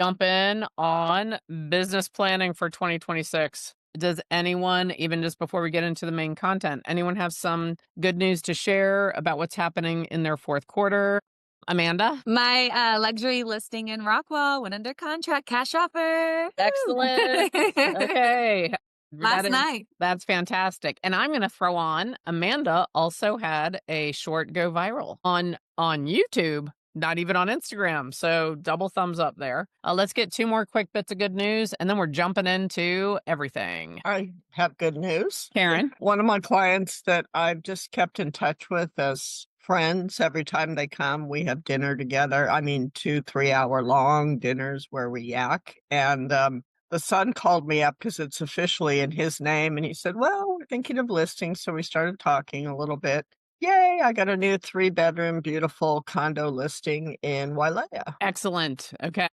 jump in on business planning for 2026. Does anyone, even just before we get into the main content, anyone have some good news to share about what's happening in their fourth quarter? Amanda? My, luxury listing in Rockwell went under contract, cash offer. Excellent. Woo! Okay. Last night. That's fantastic. And I'm going to throw on Amanda also had a short go viral on YouTube, not even on Instagram. So double thumbs up there. Let's get two more quick bits of good news and then we're jumping into everything. I have good news. Karen. One of my clients that I've just kept in touch with as friends, every time they come, we have dinner together. I mean, 2, 3 hour long dinners where we yak. And the son called me up because it's officially in his name. And he said, well, we're thinking of listing. So we started talking a little bit. Yay, I got a new 3 bedroom, beautiful condo listing in Wailea. Excellent. Okay.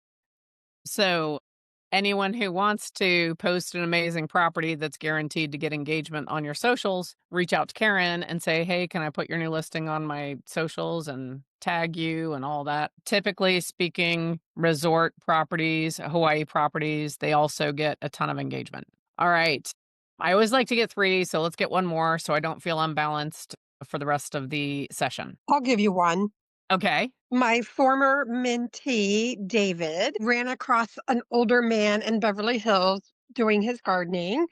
So anyone who wants to post an amazing property that's guaranteed to get engagement on your socials, reach out to Karen and say, hey, can I put your new listing on my socials and tag you and all that? Typically speaking, resort properties, Hawaii properties, they also get a ton of engagement. All right. I always like to get three, so let's get one more so I don't feel unbalanced for the rest of the session. I'll give you one. Okay. My former mentee, David, ran across an older man in Beverly Hills doing his gardening,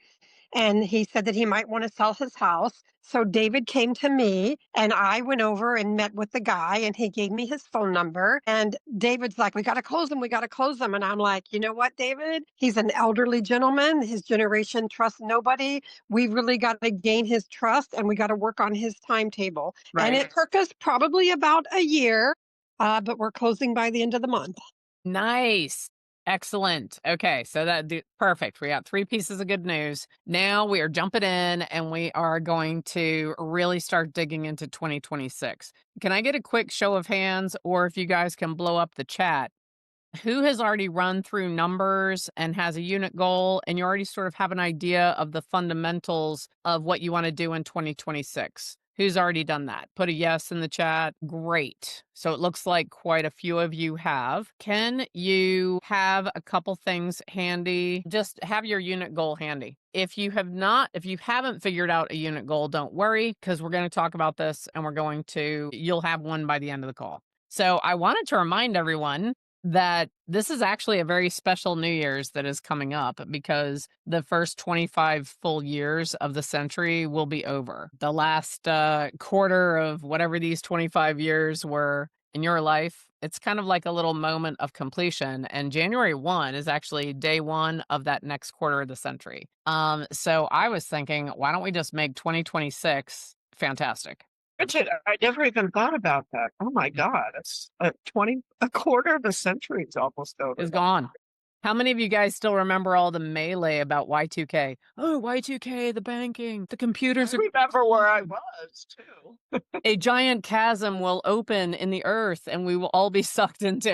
and he said that he might want to sell his house. So David came to me, and I went over and met with the guy, and he gave me his phone number. And David's like, we got to close him. We got to close him. And I'm like, you know what, David? He's an elderly gentleman. His generation trusts nobody. We really got to gain his trust, and we got to work on his timetable. And Right. it took us probably about a year, but we're closing by the end of the month. Nice. Excellent. Okay, so perfect. We got three pieces of good news. Now we are jumping in and we are going to really start digging into 2026. Can I get a quick show of hands, or if you guys can blow up the chat? Who has already run through numbers and has a unit goal, and you already sort of have an idea of the fundamentals of what you want to do in 2026? Who's already done that? Put a yes in the chat. Great. So it looks like quite a few of you have. Can you have a couple things handy? Just have your unit goal handy. If you haven't figured out a unit goal, don't worry, because we're going to talk about this and you'll have one by the end of the call. So I wanted to remind everyone that this is actually a very special New Year's that is coming up because the first 25 full years of the century will be over. The last quarter of whatever these 25 years were in your life, it's kind of like a little moment of completion. And January 1 is actually day one of that next quarter of the century. So I was thinking, why don't we just make 2026 fantastic? Richard, I never even thought about that. Oh my God, it's a quarter of a century is almost over. Is gone. How many of you guys still remember all the melee about Y2K? Oh, Y2K, the banking, the computers I are. remember where I was too. A giant chasm will open in the earth and we will all be sucked into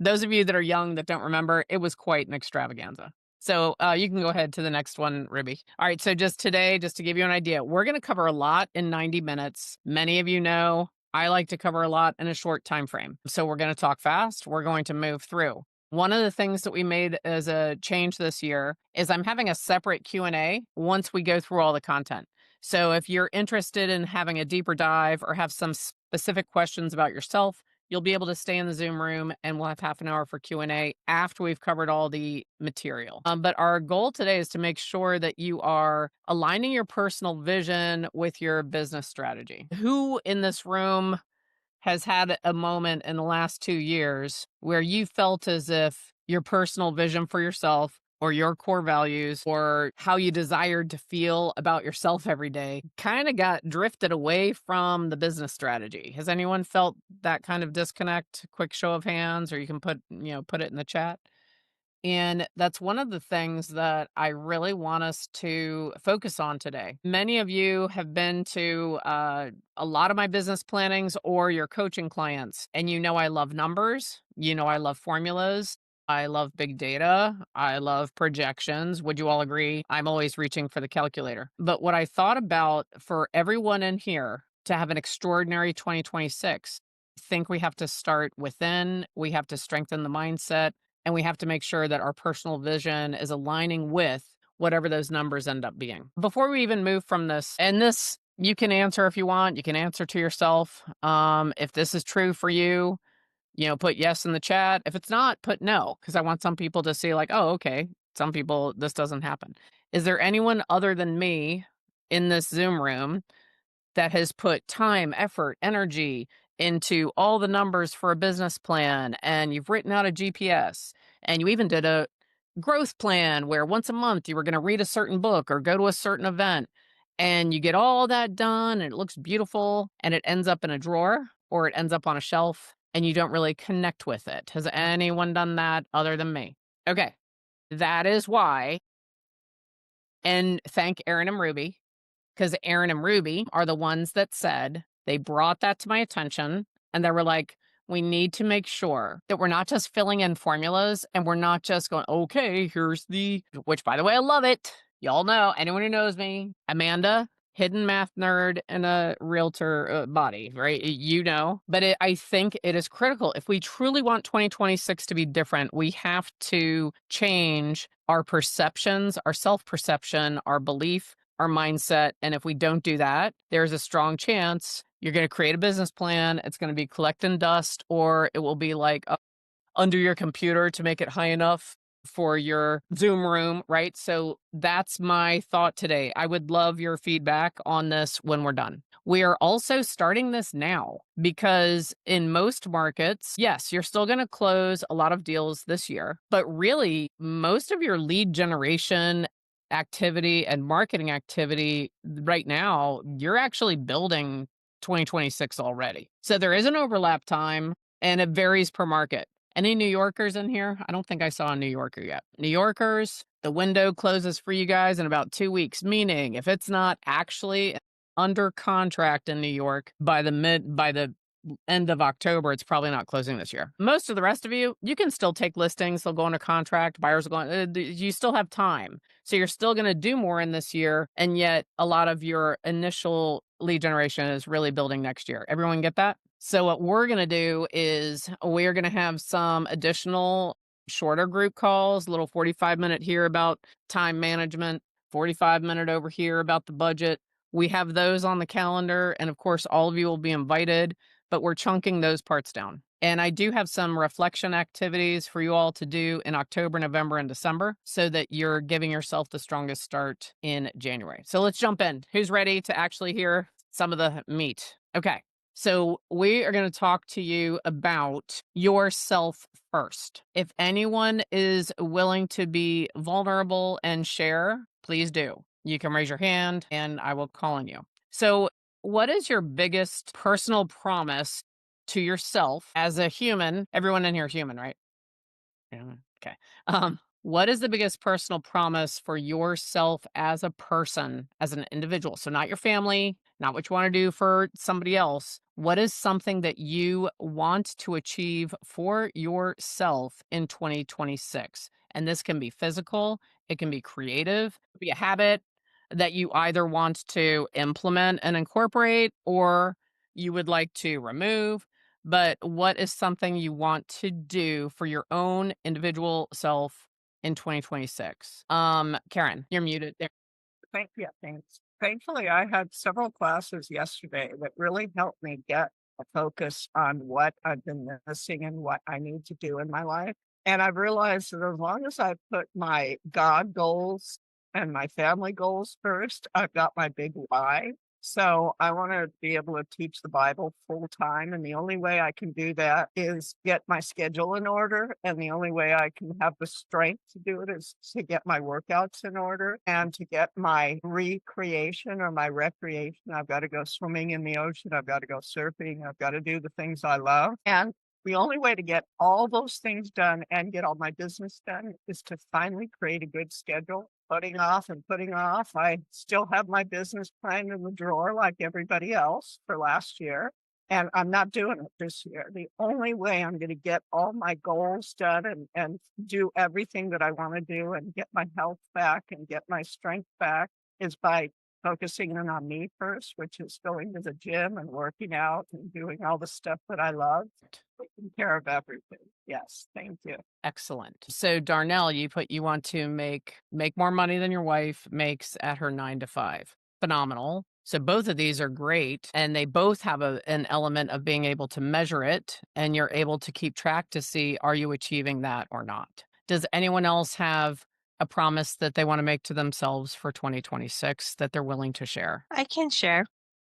those of you that are young that don't remember, it was quite an extravaganza. So you can go ahead to the next one, Ribby. All right, so just today, just to give you an idea, we're going to cover a lot in 90 minutes. Many of you know I like to cover a lot in a short time frame. So we're going to talk fast. We're going to move through. One of the things that we made as a change this year is I'm having a separate Q&A once we go through all the content. So if you're interested in having a deeper dive or have some specific questions about yourself, you'll be able to stay in the Zoom room and we'll have half an hour for Q&A after we've covered all the material. But our goal today is to make sure that you are aligning your personal vision with your business strategy. Who in this room has had a moment in the last 2 years where you felt as if your personal vision for yourself or your core values or how you desired to feel about yourself every day kind of got drifted away from the business strategy? Has anyone felt that kind of disconnect? Quick show of hands, or you can put it in the chat. And that's one of the things that I really want us to focus on today. Many of you have been to a lot of my business plannings or your coaching clients, and I love numbers. I love formulas. I love big data. I love projections. Would you all agree? I'm always reaching for the calculator. But what I thought about for everyone in here to have an extraordinary 2026 Think we have to start within, we have to strengthen the mindset, and we have to make sure that our personal vision is aligning with whatever those numbers end up being. Before we even move from this, and this you can answer if you want, you can answer to yourself. If this is true for you, put yes in the chat. If it's not, put no, because I want some people to see, like, oh, okay, some people, this doesn't happen. Is there anyone other than me in this Zoom room that has put time, effort, energy into all the numbers for a business plan, and you've written out a GPS, and you even did a growth plan where once a month you were going to read a certain book or go to a certain event, and you get all that done and it looks beautiful and it ends up in a drawer or it ends up on a shelf and you don't really connect with it? Has anyone done that other than me? Okay. That is why. And thank Aaron and Ruby, because Aaron and Ruby are the ones that said, they brought that to my attention and they were like, we need to make sure that we're not just filling in formulas and we're not just going, okay, here's which by the way, I love it. Y'all know, anyone who knows me, Amanda, hidden math nerd in a realtor body, right? But I think it is critical. If we truly want 2026 to be different, we have to change our perceptions, our self perception, our belief, our mindset. And if we don't do that, there's a strong chance you're going to create a business plan. It's going to be collecting dust, or it will be like under your computer to make it high enough for your Zoom room, right? So that's my thought today. I would love your feedback on this when we're done. We are also starting this now because in most markets, yes, you're still going to close a lot of deals this year, but really most of your lead generation activity and marketing activity right now, you're actually building 2026 already. So there is an overlap time and it varies per market. Any New Yorkers in here? I don't think I saw a New Yorker yet. New Yorkers, the window closes for you guys in about 2 weeks, meaning if it's not actually under contract in New York by the end of October, it's probably not closing this year. Most of the rest of you, you can still take listings. They'll go under contract. Buyers are going, you still have time. So you're still going to do more in this year. And yet a lot of your initial lead generation is really building next year. Everyone get that? So what we're going to do is we're going to have some additional shorter group calls, a little 45-minute here about time management, 45-minute over here about the budget. We have those on the calendar. And of course, all of you will be invited, but we're chunking those parts down. And I do have some reflection activities for you all to do in October, November, and December so that you're giving yourself the strongest start in January. So let's jump in. Who's ready to actually hear some of the meat? Okay. So we are going to talk to you about yourself first. If anyone is willing to be vulnerable and share, please do. You can raise your hand and I will call on you. So what is your biggest personal promise to yourself as a human? Everyone in here is human, right? Yeah. Okay. What is the biggest personal promise for yourself as a person, as an individual? So not your family, not what you want to do for somebody else. What is something that you want to achieve for yourself in 2026? And this can be physical, it can be creative, it can be a habit that you either want to implement and incorporate or you would like to remove. But what is something you want to do for your own individual self in 2026? Karen, you're muted there. Thanks. Thankfully, I had several classes yesterday that really helped me get a focus on what I've been missing and what I need to do in my life. And I've realized that as long as I put my God goals and my family goals first, I've got my big why. So I want to be able to teach the Bible full time. And the only way I can do that is get my schedule in order. And the only way I can have the strength to do it is to get my workouts in order and to get my recreation or my recreation. I've got to go swimming in the ocean. I've got to go surfing. I've got to do the things I love. And the only way to get all those things done and get all my business done is to finally create a good schedule. Putting off and putting off. I still have my business plan in the drawer like everybody else for last year, and I'm not doing it this year. The only way I'm going to get all my goals done and do everything that I want to do and get my health back and get my strength back is by focusing in on me first, which is going to the gym and working out and doing all the stuff that I love, taking care of everything. Yes, thank you. Excellent. So Darnell, you want to make more money than your wife makes at her 9 to 5. Phenomenal. So both of these are great, and they both have an element of being able to measure it, and you're able to keep track to see, are you achieving that or not? Does anyone else have a promise that they want to make to themselves for 2026 that they're willing to share? I can share.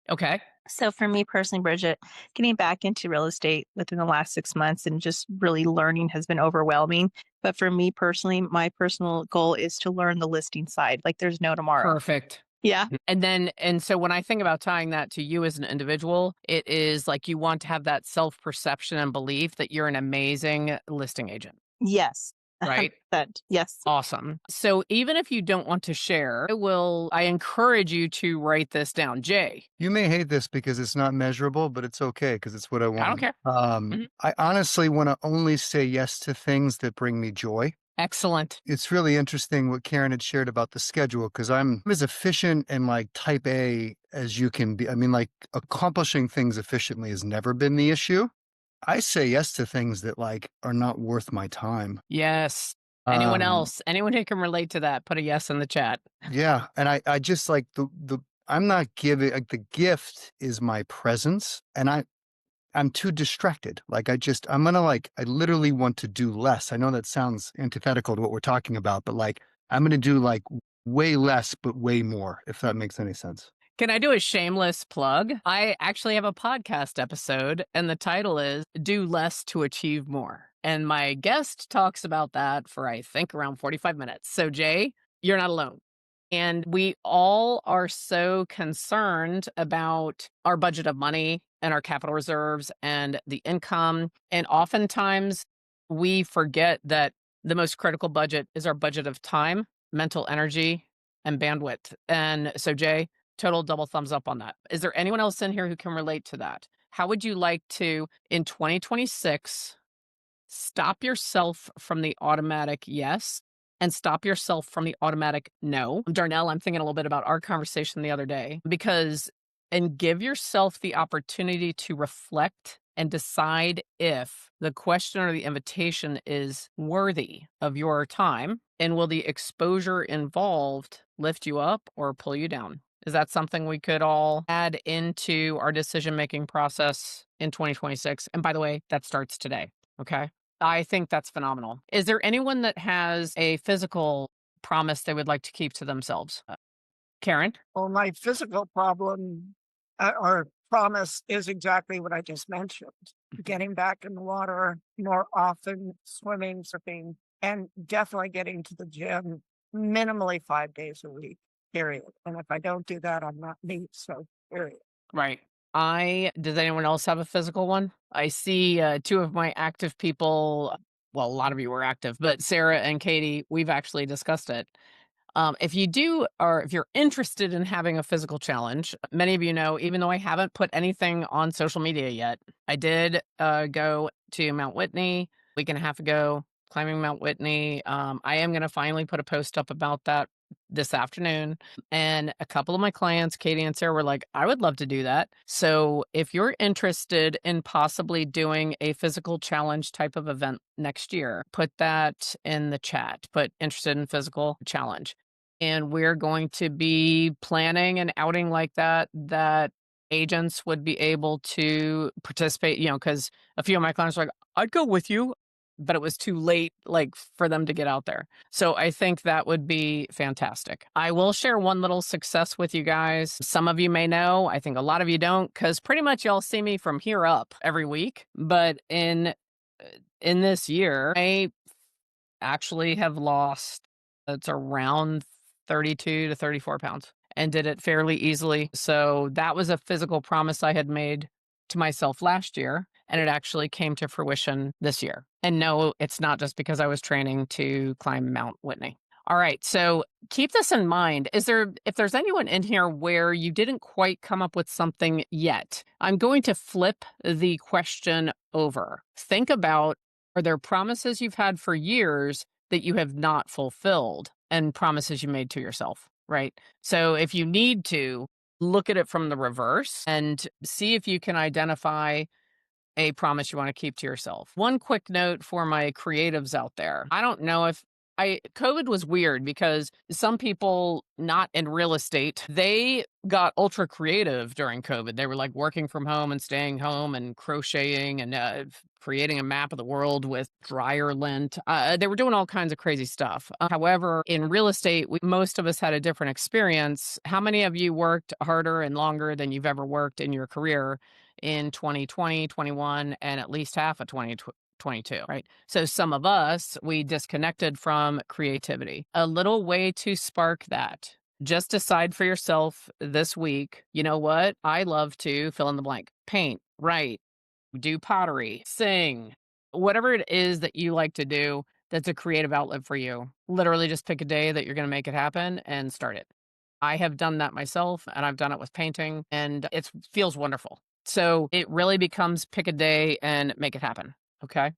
Okay. So for me personally, Bridget, getting back into real estate within the last 6 months and just really learning has been overwhelming. But for me personally, my personal goal is to learn the listing side. Like there's no tomorrow. Perfect. Yeah. And so when I think about tying that to you as an individual, it is like you want to have that self-perception and belief that you're an amazing listing agent, Yes. right? 100%. Yes. Awesome. So even if you don't want to share, I encourage you to write this down. Jay, You may hate this because it's not measurable, but it's okay because it's what I I don't want. care. Mhm. I honestly want to only say yes to things that bring me joy. Excellent. It's really interesting what Karen had shared about the schedule because I'm as efficient and like type A as you can be. I mean, like accomplishing things efficiently has never been the issue. I say yes to things that like are not worth my time. Yes. Anyone Um, else? Anyone who can relate to that, put a yes in the chat. yeah. And I just like I'm not giving, like the gift is my presence. And I'm too distracted. Like I literally want to do less. I know that sounds antithetical to what we're talking about, but like I'm going to do like way less, but way more, if that makes any sense. Can I do a shameless plug? I actually have a podcast episode, and the title is Do Less to Achieve More. And my guest talks about that for, I think, around 45 minutes. So, Jay, you're not alone. And we all are so concerned about our budget of money and our capital reserves and the income. And oftentimes we forget that the most critical budget is our budget of time, mental energy, and bandwidth. And so, Jay, total double thumbs up on that. Is there anyone else in here who can relate to that? How would you like to, in 2026, stop yourself from the automatic yes and stop yourself from the automatic no? Darnell, I'm thinking a little bit about our conversation the other day and give yourself the opportunity to reflect and decide if the question or the invitation is worthy of your time, and will the exposure involved lift you up or pull you down? Is that something we could all add into our decision-making process in 2026? And by the way, that starts today. Okay. I think that's phenomenal. Is there anyone that has a physical promise they would like to keep to themselves? Karen? Well, my physical problem or promise is exactly what I just mentioned. Getting back in the water more often, swimming, surfing, and definitely getting to the gym minimally 5 days a week, period. And if I don't do that, I'm not me. So, period. Right. Does anyone else have a physical one? I see two of my active people. Well, a lot of you were active, but Sarah and Katie, we've actually discussed it. If you do, or if you're interested in having a physical challenge, many of you know, even though I haven't put anything on social media yet, I did go to Mount Whitney a week and a half ago, climbing Mount Whitney. I am going to finally put a post up about that this afternoon. And a couple of my clients, Katie and Sarah, were like, I would love to do that. So if you're interested in possibly doing a physical challenge type of event next year, put that in the chat, put interested in physical challenge. And we're going to be planning an outing like that agents would be able to participate, because a few of my clients are like, I'd go with you, but it was too late, like, for them to get out there. So I think that would be fantastic. I will share one little success with you guys. Some of you may know, I think a lot of you don't, because pretty much y'all see me from here up every week. But in this year, I actually have lost, it's around 32 to 34 pounds, and did it fairly easily. So that was a physical promise I had made to myself last year, and it actually came to fruition this year. And no, it's not just because I was training to climb Mount Whitney. All right, so keep this in mind. If there's anyone in here where you didn't quite come up with something yet, I'm going to flip the question over. Think about, are there promises you've had for years that you have not fulfilled, and promises you made to yourself? right? So if you need to, look at it from the reverse and see if you can identify a promise you want to keep to yourself. One quick note for my creatives out there. I don't know if COVID was weird because some people not in real estate, they got ultra creative during COVID. They were like working from home and staying home and crocheting and creating a map of the world with dryer lint. They were doing all kinds of crazy stuff. However, in real estate, most of us had a different experience. How many of you worked harder and longer than you've ever worked in your career in 2020, 21, and at least half of 2022, right? So some of us, we disconnected from creativity. A little way to spark that. Just decide for yourself this week, you know what? I love to fill in the blank, paint, write, do pottery, sing, whatever it is that you like to do that's a creative outlet for you. Literally just pick a day that you're going to make it happen and start it. I have done that myself and I've done it with painting and it feels wonderful. So it really becomes pick a day and make it happen. Okay.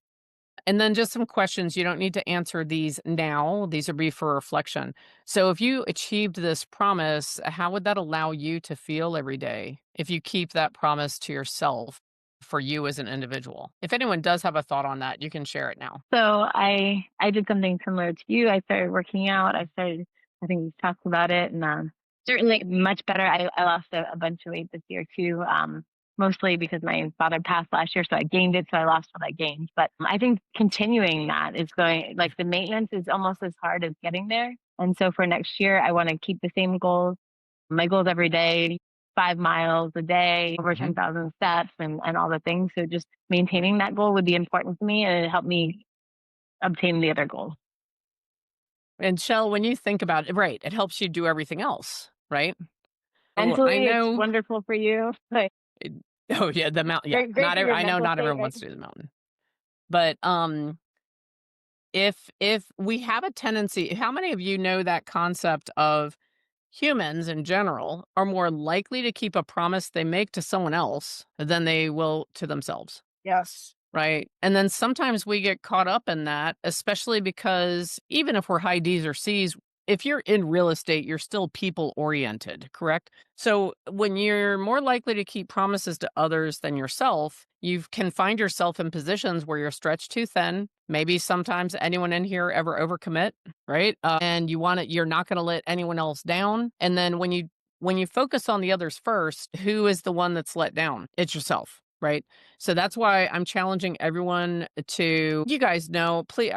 And then just some questions. You don't need to answer these now. These would be for reflection. So if you achieved this promise, how would that allow you to feel every day if you keep that promise to yourself for you as an individual? If anyone does have a thought on that, you can share it now. So I did something similar to you. I started working out. I think we've talked about it, and certainly much better. I lost a bunch of weight this year too. Mostly because my father passed last year, so I gained it, so I lost what I gained. But I think continuing that is going, like, the maintenance is almost as hard as getting there. And so for next year, I want to keep the same goals. My goals every day, 5 miles a day, over 10,000 steps, and all the things. So just maintaining that goal would be important to me, and it helped me obtain the other goals. And Shell, when you think about it, right, it helps you do everything else, right? Oh, I Mentally, it's know. wonderful for you. Like, it- oh yeah, the mountain. Yeah, great for your I know mental not state, everyone right? wants to do the mountain, but if we have a tendency, how many of you know that concept of humans in general are more likely to keep a promise they make to someone else than they will to themselves? Yes. Right. And then sometimes we get caught up in that, especially because even if we're high D's or C's, if you're in real estate, you're still people oriented, correct? So when you're more likely to keep promises to others than yourself, you can find yourself in positions where you're stretched too thin. Maybe sometimes anyone in here ever overcommit, right? And you're not going to let anyone else down. And then when you focus on the others first, who is the one that's let down? It's yourself, right? So that's why I'm challenging everyone to, you guys know, please,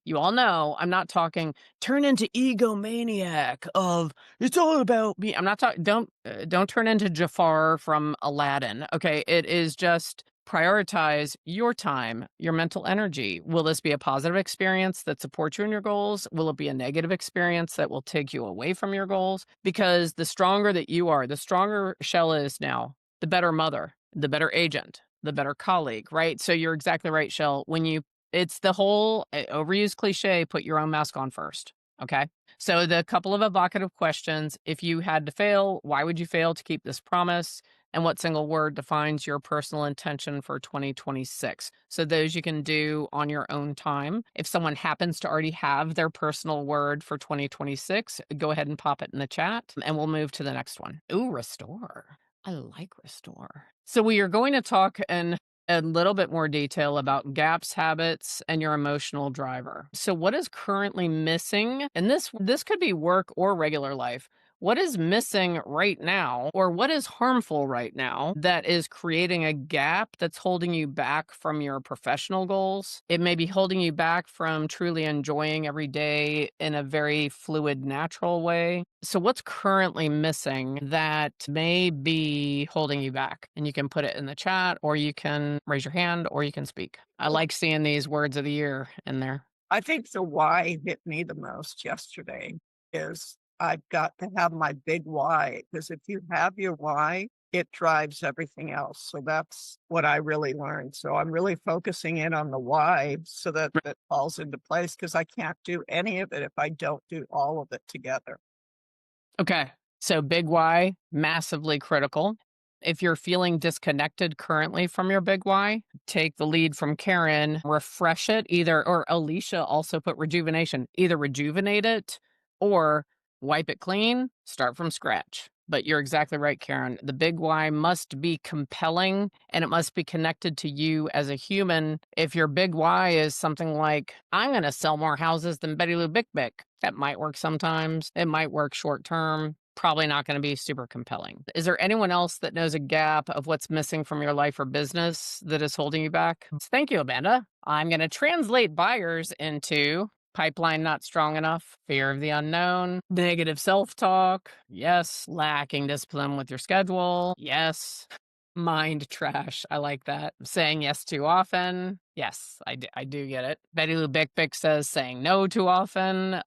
you all know, I'm not talking turn into egomaniac of it's all about me. I'm not talking, don't turn into Jafar from Aladdin. Okay. It is just prioritize your time, your mental energy. Will this be a positive experience that supports you in your goals? Will it be a negative experience that will take you away from your goals? Because the stronger that you are, the stronger Shell is now, the better mother, the better agent, the better colleague, right? So you're exactly right, Shell. It's the whole overused cliche, put your own mask on first. Okay. So the couple of evocative questions, if you had to fail, why would you fail to keep this promise? And what single word defines your personal intention for 2026? So those you can do on your own time. If someone happens to already have their personal word for 2026, go ahead and pop it in the chat and we'll move to the next one. Ooh, restore. I like restore. So we are going to talk in a little bit more detail about gaps, habits, and your emotional driver. So what is currently missing? And this could be work or regular life. What is missing right now, or what is harmful right now that is creating a gap that's holding you back from your professional goals? It may be holding you back from truly enjoying every day in a very fluid, natural way. So, what's currently missing that may be holding you back? And you can put it in the chat, or you can raise your hand, or you can speak. I like seeing these words of the year in there. I think the why hit me the most yesterday is I've got to have my big why, because if you have your why, it drives everything else. So that's what I really learned. So I'm really focusing in on the why so that it falls into place, because I can't do any of it if I don't do all of it together. Okay. So big why, massively critical. If you're feeling disconnected currently from your big why, take the lead from Karen, refresh it or Alicia also put rejuvenation, either rejuvenate it or wipe it clean, start from scratch. But you're exactly right, Karen. The big why must be compelling and it must be connected to you as a human. If your big why is something like, I'm going to sell more houses than Betty Lou Bick Bick, that might work sometimes. It might work short term. Probably not going to be super compelling. Is there anyone else that knows a gap of what's missing from your life or business that is holding you back? Thank you, Amanda. I'm going to translate buyers into pipeline not strong enough, fear of the unknown, negative self talk. Yes. Lacking discipline with your schedule. Yes. Mind trash. I like that. Saying yes too often. Yes, I do get it. Betty Lou Bick Bick says saying no too often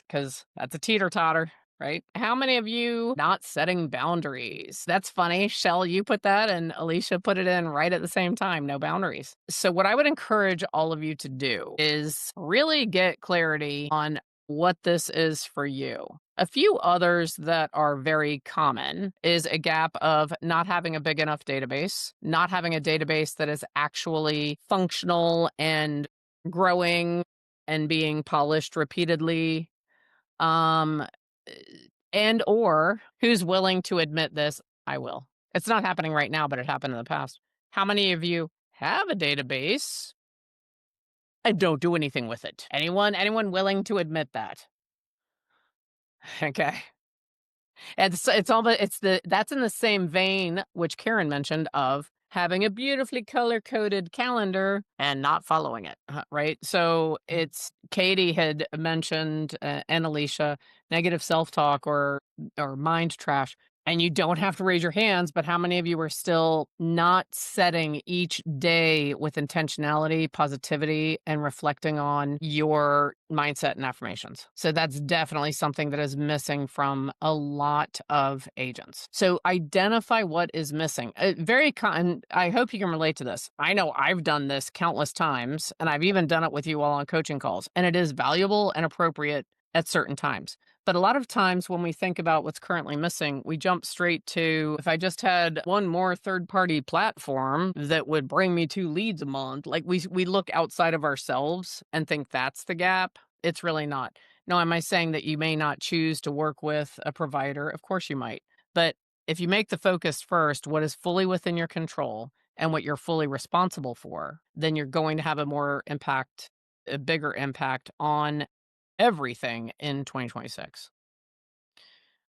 because that's a teeter totter. Right? How many of you not setting boundaries? That's funny. Shell, you put that and Alicia put it in right at the same time. No boundaries. So, what I would encourage all of you to do is really get clarity on what this is for you. A few others that are very common is a gap of not having a big enough database, not having a database that is actually functional and growing and being polished repeatedly. Um, and or who's willing to admit this? I will. It's not happening right now, but it happened in the past. How many of you have a database and don't do anything with it? Anyone willing to admit that? Okay. It's all the it's the that's in the same vein which Karen mentioned of having a beautifully color coded calendar and not following it, right? So it's Katie had mentioned and Alicia negative self talk or mind trash. And you don't have to raise your hands, but how many of you are still not setting each day with intentionality, positivity, and reflecting on your mindset and affirmations? So that's definitely something that is missing from a lot of agents. So identify what is missing. And I hope you can relate to this. I know I've done this countless times, and I've even done it with you all on coaching calls, and it is valuable and appropriate at certain times. But a lot of times when we think about what's currently missing, we jump straight to if I just had one more third-party platform that would bring me 2 leads a month, like we look outside of ourselves and think that's the gap. It's really not. No, am I saying that you may not choose to work with a provider? Of course you might. But if you make the focus first, what is fully within your control and what you're fully responsible for, then you're going to have a bigger impact on everything in 2026.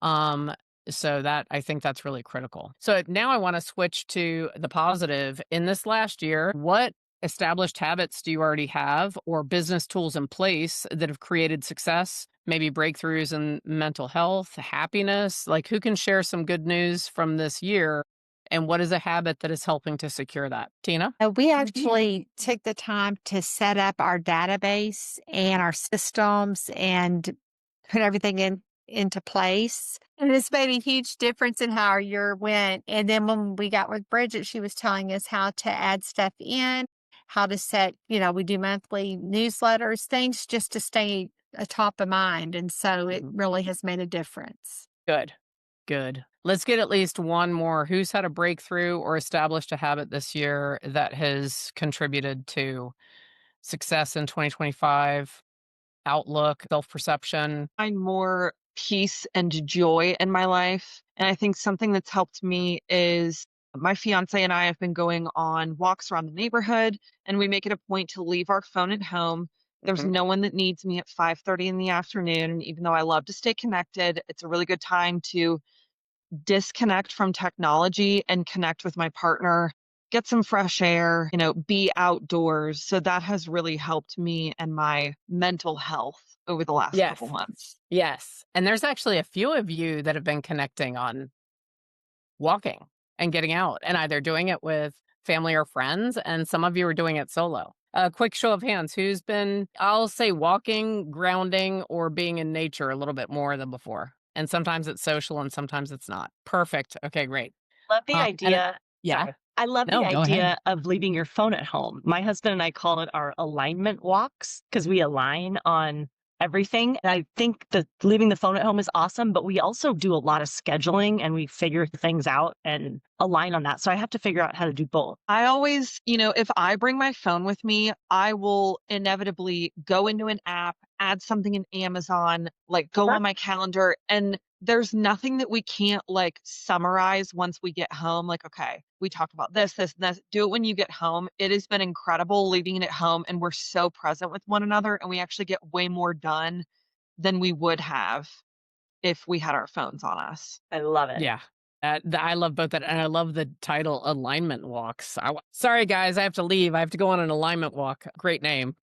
Um, so that I think that's really critical. So now I want to switch to the positive. In this last year, what established habits do you already have or business tools in place that have created success, maybe breakthroughs in mental health, happiness? Like who can share some good news from this year? And what is a habit that is helping to secure that? Tina? We actually took the time to set up our database and our systems and put everything into place. And it's made a huge difference in how our year went. And then when we got with Bridget, she was telling us how to add stuff in, how to set, we do monthly newsletters, things just to stay top of mind. And so it really has made a difference. Good. Good. Let's get at least one more. Who's had a breakthrough or established a habit this year that has contributed to success in 2025? Outlook, self-perception. Find more peace and joy in my life. And I think something that's helped me is my fiance and I have been going on walks around the neighborhood, and we make it a point to leave our phone at home. There's no one that needs me at 5:30 in the afternoon. And even though I love to stay connected, it's a really good time to disconnect from technology and connect with my partner, get some fresh air, be outdoors. So that has really helped me and my mental health over the last couple months. Yes. And there's actually a few of you that have been connecting on walking and getting out and either doing it with family or friends. And some of you are doing it solo. A quick show of hands. Who's been, I'll say walking, grounding, or being in nature a little bit more than before? And sometimes it's social and sometimes it's not. Perfect. Okay, great. Love the idea. Yeah. Sorry. I love No, the go ahead. idea of leaving your phone at home. My husband and I call it our alignment walks because we align on everything. And I think that leaving the phone at home is awesome, but we also do a lot of scheduling and we figure things out and align on that. So I have to figure out how to do both. I always, if I bring my phone with me, I will inevitably go into an app, add something in Amazon, like go on my calendar, and there's nothing that we can't like summarize once we get home. Like, okay, we talked about this, this, and this. Do it when you get home. It has been incredible leaving it at home, and we're so present with one another, and we actually get way more done than we would have if we had our phones on us. I love it. Yeah. I love both that, and I love the title alignment walks. Sorry, guys, I have to leave. I have to go on an alignment walk. Great name.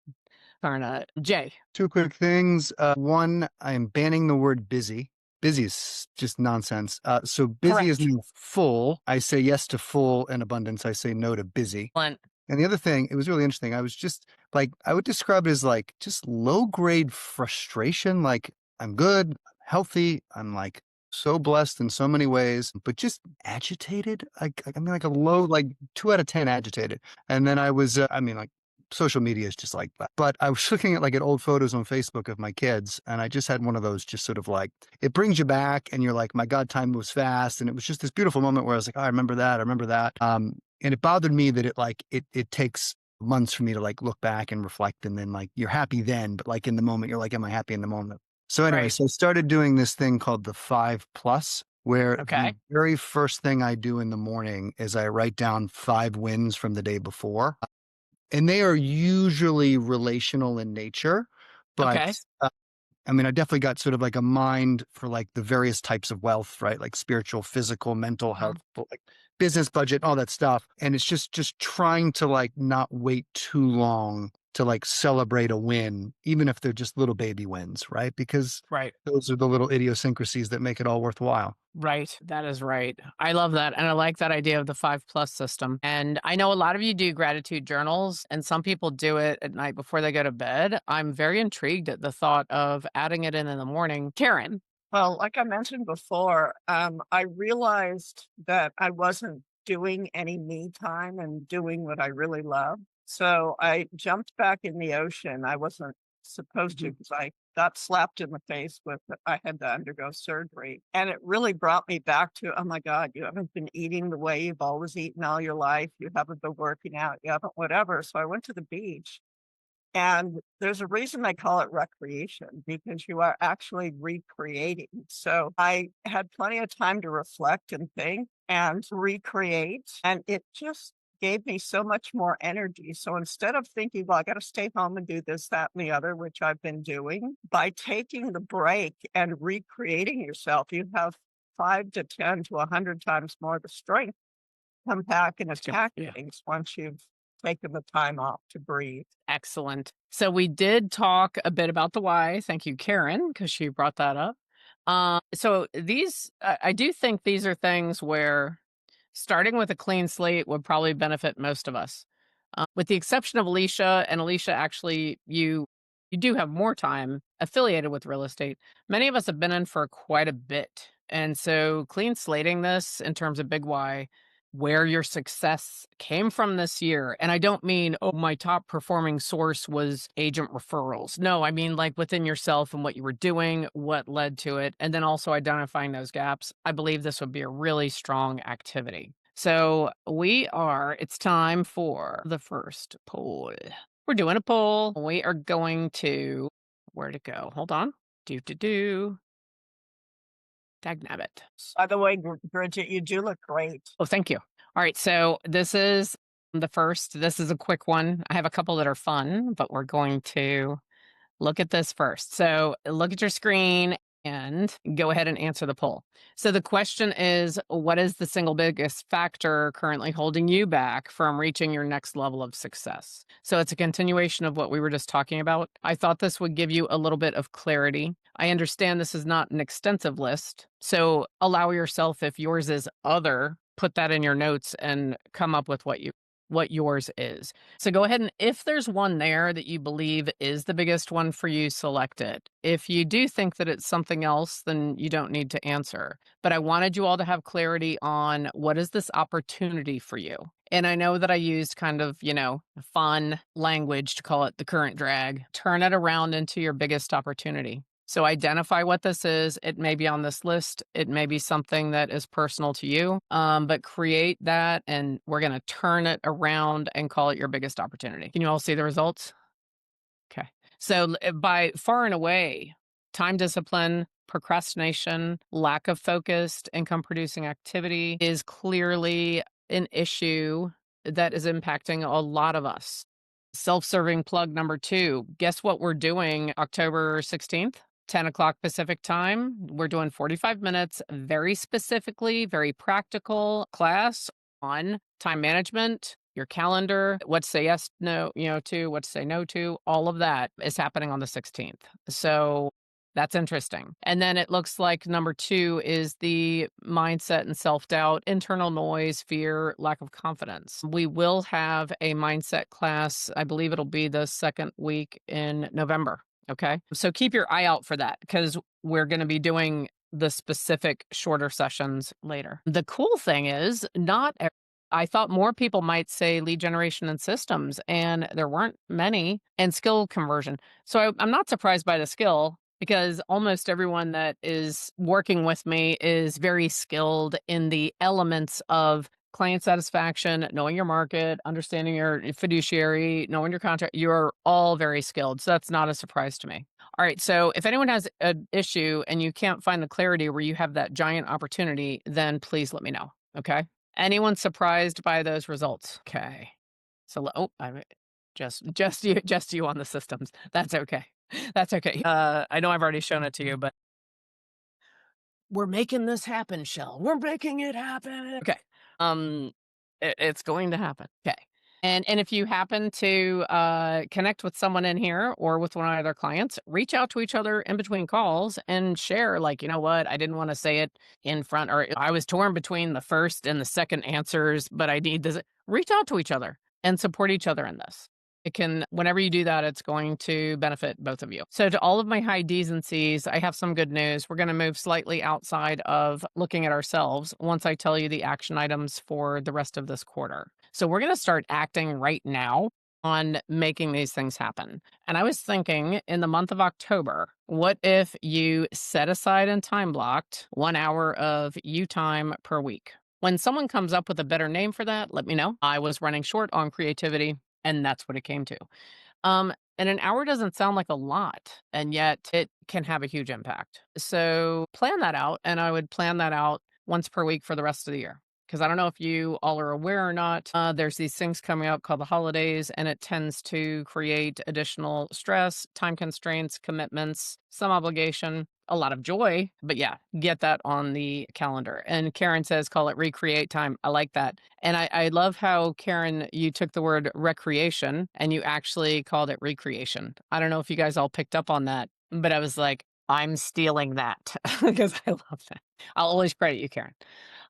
Darn, Jay. Two quick things. One, I am banning the word busy. Busy is just nonsense. So busy is now full. I say yes to full and abundance. I say no to busy. Excellent. And the other thing, it was really interesting. I was just like, I would describe it as like just low grade frustration. Like I'm good, I'm healthy. I'm like so blessed in so many ways, but just agitated. I mean, like a low, like 2 out of 10 agitated. And then I was, like social media is just like that. But I was looking at old photos on Facebook of my kids, and I just had one of those just sort of like, it brings you back and you're like, my God, time moves fast. And it was just this beautiful moment where I was like, oh, I remember that. I remember that. And it bothered me that it takes months for me to like look back and reflect. And then like, you're happy then, but like in the moment, you're like, am I happy in the moment? So anyway, Right. so I started doing this thing called the 5+, where Okay. the very first thing I do in the morning is I write down 5 wins from the day before. And they are usually relational in nature, but Okay. I definitely got sort of like a mind for like the various types of wealth, right? Like spiritual, physical, mental health, but like business budget, all that stuff. And it's just trying to like not wait too long to like celebrate a win, even if they're just little baby wins, right? Because Right. those are the little idiosyncrasies that make it all worthwhile. Right. That is right. I love that. And I like that idea of the 5+ system. And I know a lot of you do gratitude journals, and some people do it at night before they go to bed. I'm very intrigued at the thought of adding it in the morning. Karen. Well, like I mentioned before, I realized that I wasn't doing any me time and doing what I really love. So I jumped back in the ocean. I wasn't supposed to because I got slapped in the face with, I had to undergo surgery. And it really brought me back to, oh my God, you haven't been eating the way you've always eaten all your life. You haven't been working out. You haven't whatever. So I went to the beach. And there's a reason they call it recreation because you are actually recreating. So I had plenty of time to reflect and think and recreate. And it just gave me so much more energy. So instead of thinking, well, I got to stay home and do this, that, and the other, which I've been doing, by taking the break and recreating yourself, you have 5 to 10 to 100 times more the strength to come back and attack things once you've taken the time off to breathe. Excellent. So we did talk a bit about the why. Thank you, Karen, because she brought that up. So these, I do think these are things where starting with a clean slate would probably benefit most of us. With the exception of Alicia, and Alicia, actually, you do have more time affiliated with real estate. Many of us have been in for quite a bit. And so clean slating this in terms of big why, where your success came from this year. And I don't mean, oh, my top performing source was agent referrals. No, I mean like within yourself and what you were doing, what led to it, and then also identifying those gaps. I believe this would be a really strong activity. So it's time for the first poll. We're doing a poll. We are going to, where to go? Hold on. Dagnabbit. By the way, Bridget, you do look great. Oh, thank you. All right. So this is the first. This is a quick one. I have a couple that are fun, but we're going to look at this first. So look at your screen and go ahead and answer the poll. So the question is, what is the single biggest factor currently holding you back from reaching your next level of success? So it's a continuation of what we were just talking about. I thought this would give you a little bit of clarity. I understand this is not an extensive list. So allow yourself, if yours is other, put that in your notes and come up with what yours is. So go ahead, and if there's one there that you believe is the biggest one for you, select it. If you do think that it's something else, then you don't need to answer. But I wanted you all to have clarity on what is this opportunity for you. And I know that I used kind of, fun language to call it the current drag. Turn it around into your biggest opportunity. So identify what this is. It may be on this list. It may be something that is personal to you, but create that and we're going to turn it around and call it your biggest opportunity. Can you all see the results? Okay. So by far and away, time discipline, procrastination, lack of focused income producing activity is clearly an issue that is impacting a lot of us. Self-serving plug number 2. Guess what we're doing October 16th? 10 o'clock Pacific time. We're doing 45 minutes, very specifically, very practical class on time management, your calendar, what to say yes, no, to, what to say no to, all of that is happening on the 16th. So that's interesting. And then it looks like number 2 is the mindset and self doubt, internal noise, fear, lack of confidence. We will have a mindset class. I believe it'll be the second week in November. Okay. So keep your eye out for that because we're going to be doing the specific shorter sessions later. The cool thing is, I thought more people might say lead generation and systems, and there weren't many, and skill conversion. So I'm not surprised by the skill because almost everyone that is working with me is very skilled in the elements of client satisfaction, knowing your market, understanding your fiduciary, knowing your contract. You're all very skilled. So that's not a surprise to me. All right. So if anyone has an issue and you can't find the clarity where you have that giant opportunity, then please let me know. Okay. Anyone surprised by those results? Okay. So, I just you on the systems. That's okay. That's okay. I know I've already shown it to you, but we're making this happen, Shell. We're making it happen. Okay. Um, it's going to happen. Okay. And if you happen to connect with someone in here or with one of their clients, reach out to each other in between calls and share, like, you know what, I didn't want to say it in front, or I was torn between the first and the second answers, but I need this. Reach out to each other and support each other in this. It can, whenever you do that, it's going to benefit both of you. So to all of my high D's and C's, I have some good news. We're going to move slightly outside of looking at ourselves once I tell you the action items for the rest of this quarter. So we're going to start acting right now on making these things happen. And I was thinking in the month of October, what if you set aside and time blocked 1 hour of you time per week? When someone comes up with a better name for that, let me know. I was running short on creativity. And that's what it came to. And an hour doesn't sound like a lot, and yet it can have a huge impact. So plan that out, and I would plan that out once per week for the rest of the year. Because I don't know if you all are aware or not, there's these things coming up called the holidays, and it tends to create additional stress, time constraints, commitments, some obligation, a lot of joy. But yeah, get that on the calendar. And Karen says, call it recreate time. I like that. And I love how, Karen, you took the word recreation and you actually called it recreation. I don't know if you guys all picked up on that, but I was like, I'm stealing that because I love that. I'll always credit you, Karen.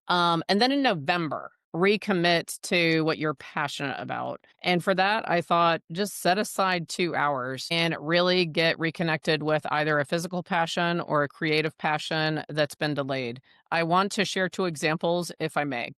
And then in November, recommit to what you're passionate about. And for that, I thought just set aside 2 hours and really get reconnected with either a physical passion or a creative passion that's been delayed. I want to share 2 examples, if I may.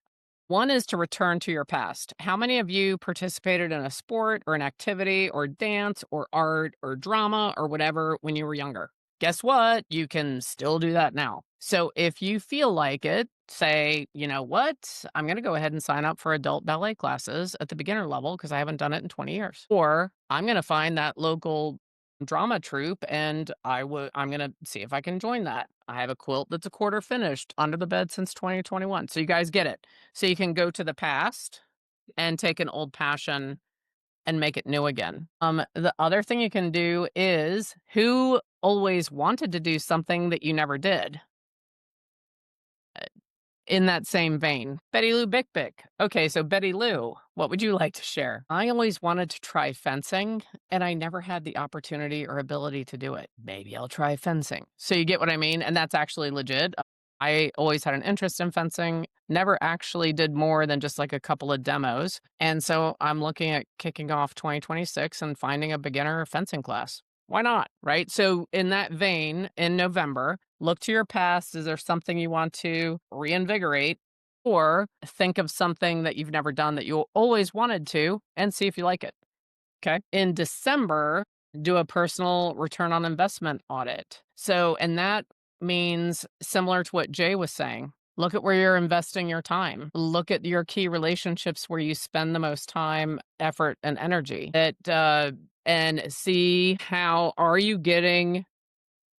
One is to return to your past. How many of you participated in a sport or an activity or dance or art or drama or whatever when you were younger? Guess what? You can still do that now. So if you feel like it, say, you know what? I'm going to go ahead and sign up for adult ballet classes at the beginner level because I haven't done it in 20 years. Or I'm going to find that local drama troupe and I'm going to see if I can join that. I have a quilt that's a quarter finished under the bed since 2021. So you guys get it. So you can go to the past and take an old passion and make it new again. The other thing you can do is, who always wanted to do something that you never did? In that same vein, Betty Lou Bick Bick. Okay, so Betty Lou, what would you like to share? I always wanted to try fencing, and I never had the opportunity or ability to do it. Maybe I'll try fencing. So you get what I mean? And that's actually legit. I always had an interest in fencing, never actually did more than just like a couple of demos. And so I'm looking at kicking off 2026 and finding a beginner fencing class. Why not? Right. So, in that vein, in November, look to your past. Is there something you want to reinvigorate? or think of something that you've never done that you always wanted to and see if you like it. Okay. In December, do a personal return on investment audit. So, and that means similar to what Jay was saying. Look at where you're investing your time. Look at your key relationships where you spend the most time, effort, and energy. And see how are you getting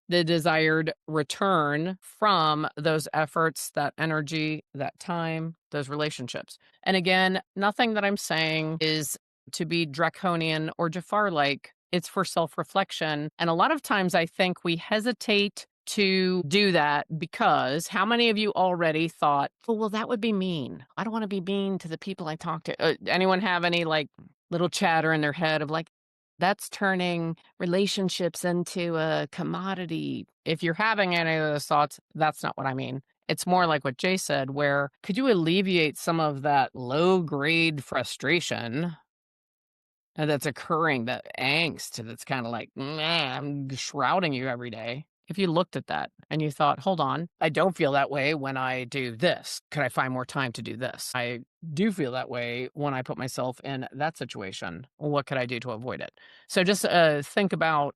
the desired return from those efforts, that energy, that time, those relationships. And again, nothing that I'm saying is to be draconian or Jafar like. It's for self reflection. And a lot of times I think we hesitate to do that because how many of you already thought, oh, well, that would be mean. I don't want to be mean to the people I talk to. Anyone have any like little chatter in their head of like, that's turning relationships into a commodity. If you're having any of those thoughts, that's not what I mean. It's more like what Jay said, where could you alleviate some of that low grade frustration that's occurring, that angst that's kind of like, I'm shrouding you every day. If you looked at that and you thought, hold on, I don't feel that way when I do this. Could I find more time to do this? I do feel that way when I put myself in that situation. What could I do to avoid it? So just think about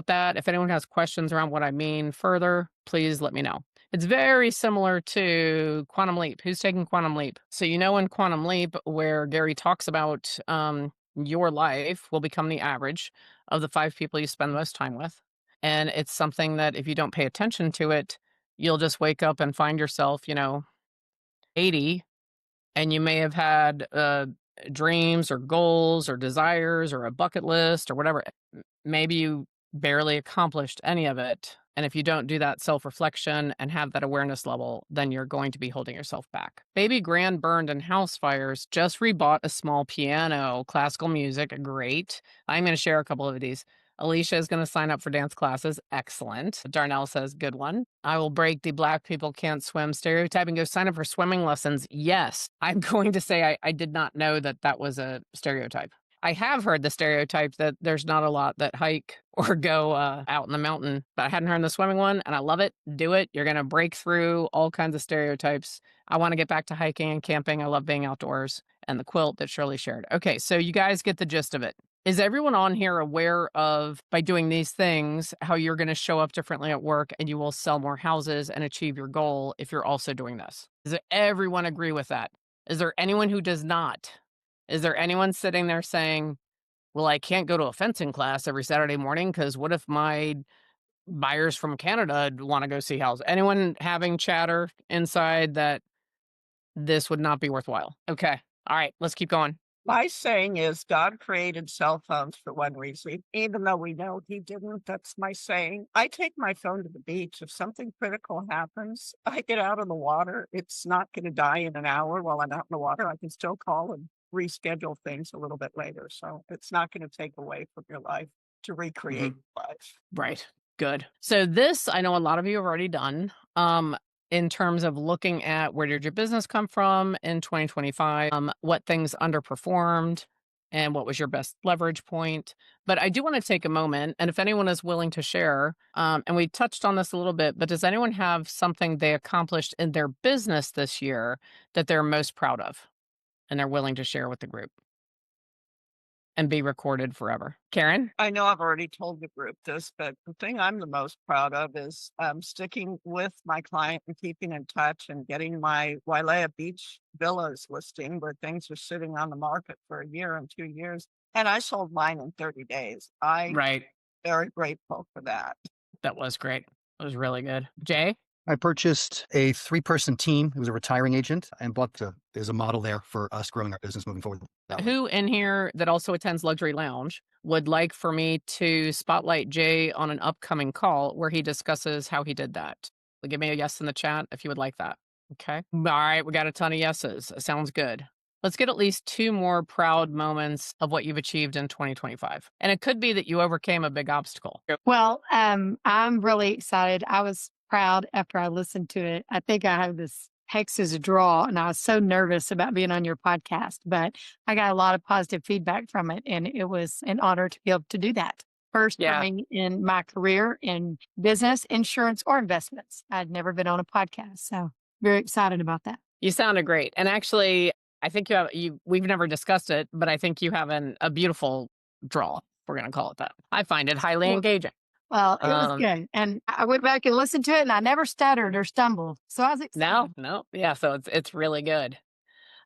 that. If anyone has questions around what I mean further, please let me know. It's very similar to Quantum Leap. Who's taking Quantum Leap? So you know in Quantum Leap where Gary talks about your life will become the average of the 5 people you spend the most time with. And it's something that if you don't pay attention to it, you'll just wake up and find yourself, 80, and you may have had dreams or goals or desires or a bucket list or whatever. Maybe you barely accomplished any of it. And if you don't do that self reflection and have that awareness level, then you're going to be holding yourself back. Baby Grand burned in house fires, just rebought a small piano, classical music, great. I'm going to share a couple of these. Alicia is going to sign up for dance classes. Excellent. Darnell says, good one. I will break the black people can't swim stereotype and go sign up for swimming lessons. Yes, I'm going to say I did not know that that was a stereotype. I have heard the stereotype that there's not a lot that hike or go out in the mountain, but I hadn't heard the swimming one and I love it. Do it. You're going to break through all kinds of stereotypes. I want to get back to hiking and camping. I love being outdoors, and the quilt that Shirley shared. Okay, so you guys get the gist of it. Is everyone on here aware of, by doing these things, how you're going to show up differently at work and you will sell more houses and achieve your goal if you're also doing this? Does everyone agree with that? Is there anyone who does not? Is there anyone sitting there saying, well, I can't go to a fencing class every Saturday morning because what if my buyers from Canada want to go see houses? Anyone having chatter inside that this would not be worthwhile? Okay. All right. Let's keep going. My saying is God created cell phones for one reason, even though we know he didn't. That's my saying. I take my phone to the beach. If something critical happens, I get out of the water. It's not going to die in an hour while I'm out in the water. I can still call and reschedule things a little bit later. So it's not going to take away from your life to recreate life. Right. Good. So this, I know a lot of you have already done. In terms of looking at where did your business come from in 2025, what things underperformed, and what was your best leverage point. But I do want to take a moment, and if anyone is willing to share, and we touched on this a little bit, but does anyone have something they accomplished in their business this year that they're most proud of and they're willing to share with the group and be recorded forever? Karen? I know I've already told the group this, but the thing I'm the most proud of is sticking with my client and keeping in touch and getting my Wailea Beach villas listing where things are sitting on the market for a year and 2 years. And I sold mine in 30 days. I'm very grateful for that. That was great. That was really good. Jay? I purchased a 3-person team. It was a retiring agent and bought there's a model there for us growing our business moving forward. Who in here that also attends Luxury Lounge would like for me to spotlight Jay on an upcoming call where he discusses how he did that? Give me a yes in the chat if you would like that. Okay. All right. We got a ton of yeses. Sounds good. Let's get at least 2 more proud moments of what you've achieved in 2025. And it could be that you overcame a big obstacle. Well, I'm really excited. I was proud after I listened to it. I think I have this hex as a draw, and I was so nervous about being on your podcast, but I got a lot of positive feedback from it, and it was an honor to be able to do that. First for me in my career in business, insurance, or investments. I'd never been on a podcast, so very excited about that. You sounded great. And actually, I think we've never discussed it, but I think you have a beautiful draw. We're going to call it that. I find it highly Well, engaging. well, it was Um, good. And I went back and listened to it and I never stuttered or stumbled. So I was no, excited. no. Yeah. So it's really good.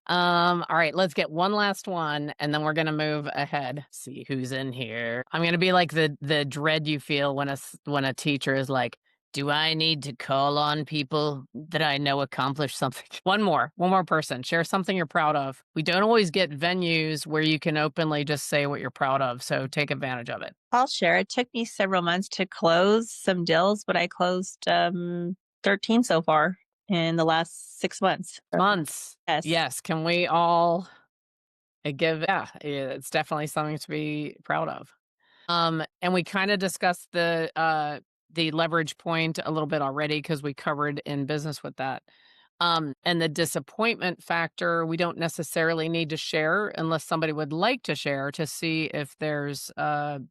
All right, let's get one last one and then we're gonna move ahead. See who's in here. I'm gonna be like the dread you feel when when a teacher is like, do I need to call on people that I know accomplished something? One more person. Share something you're proud of. We don't always get venues where you can openly just say what you're proud of, so take advantage of it. I'll share. It took me several months to close some deals, but I closed 13 so far in the last 6 months. Months. Yes. Yes. Can we all yeah, it's definitely something to be proud of. And we kind of discussed the leverage point a little bit already because we covered in business with that. And the disappointment factor, we don't necessarily need to share unless somebody would like to share to see if there's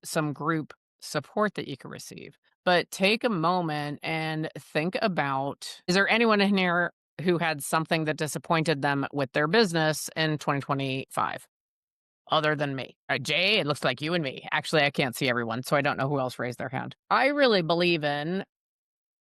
some group support that you can receive. But take a moment and think about, is there anyone in here who had something that disappointed them with their business in 2025? Other than me. Jay, it looks like you and me. Actually, I can't see everyone, so I don't know who else raised their hand. I really believe in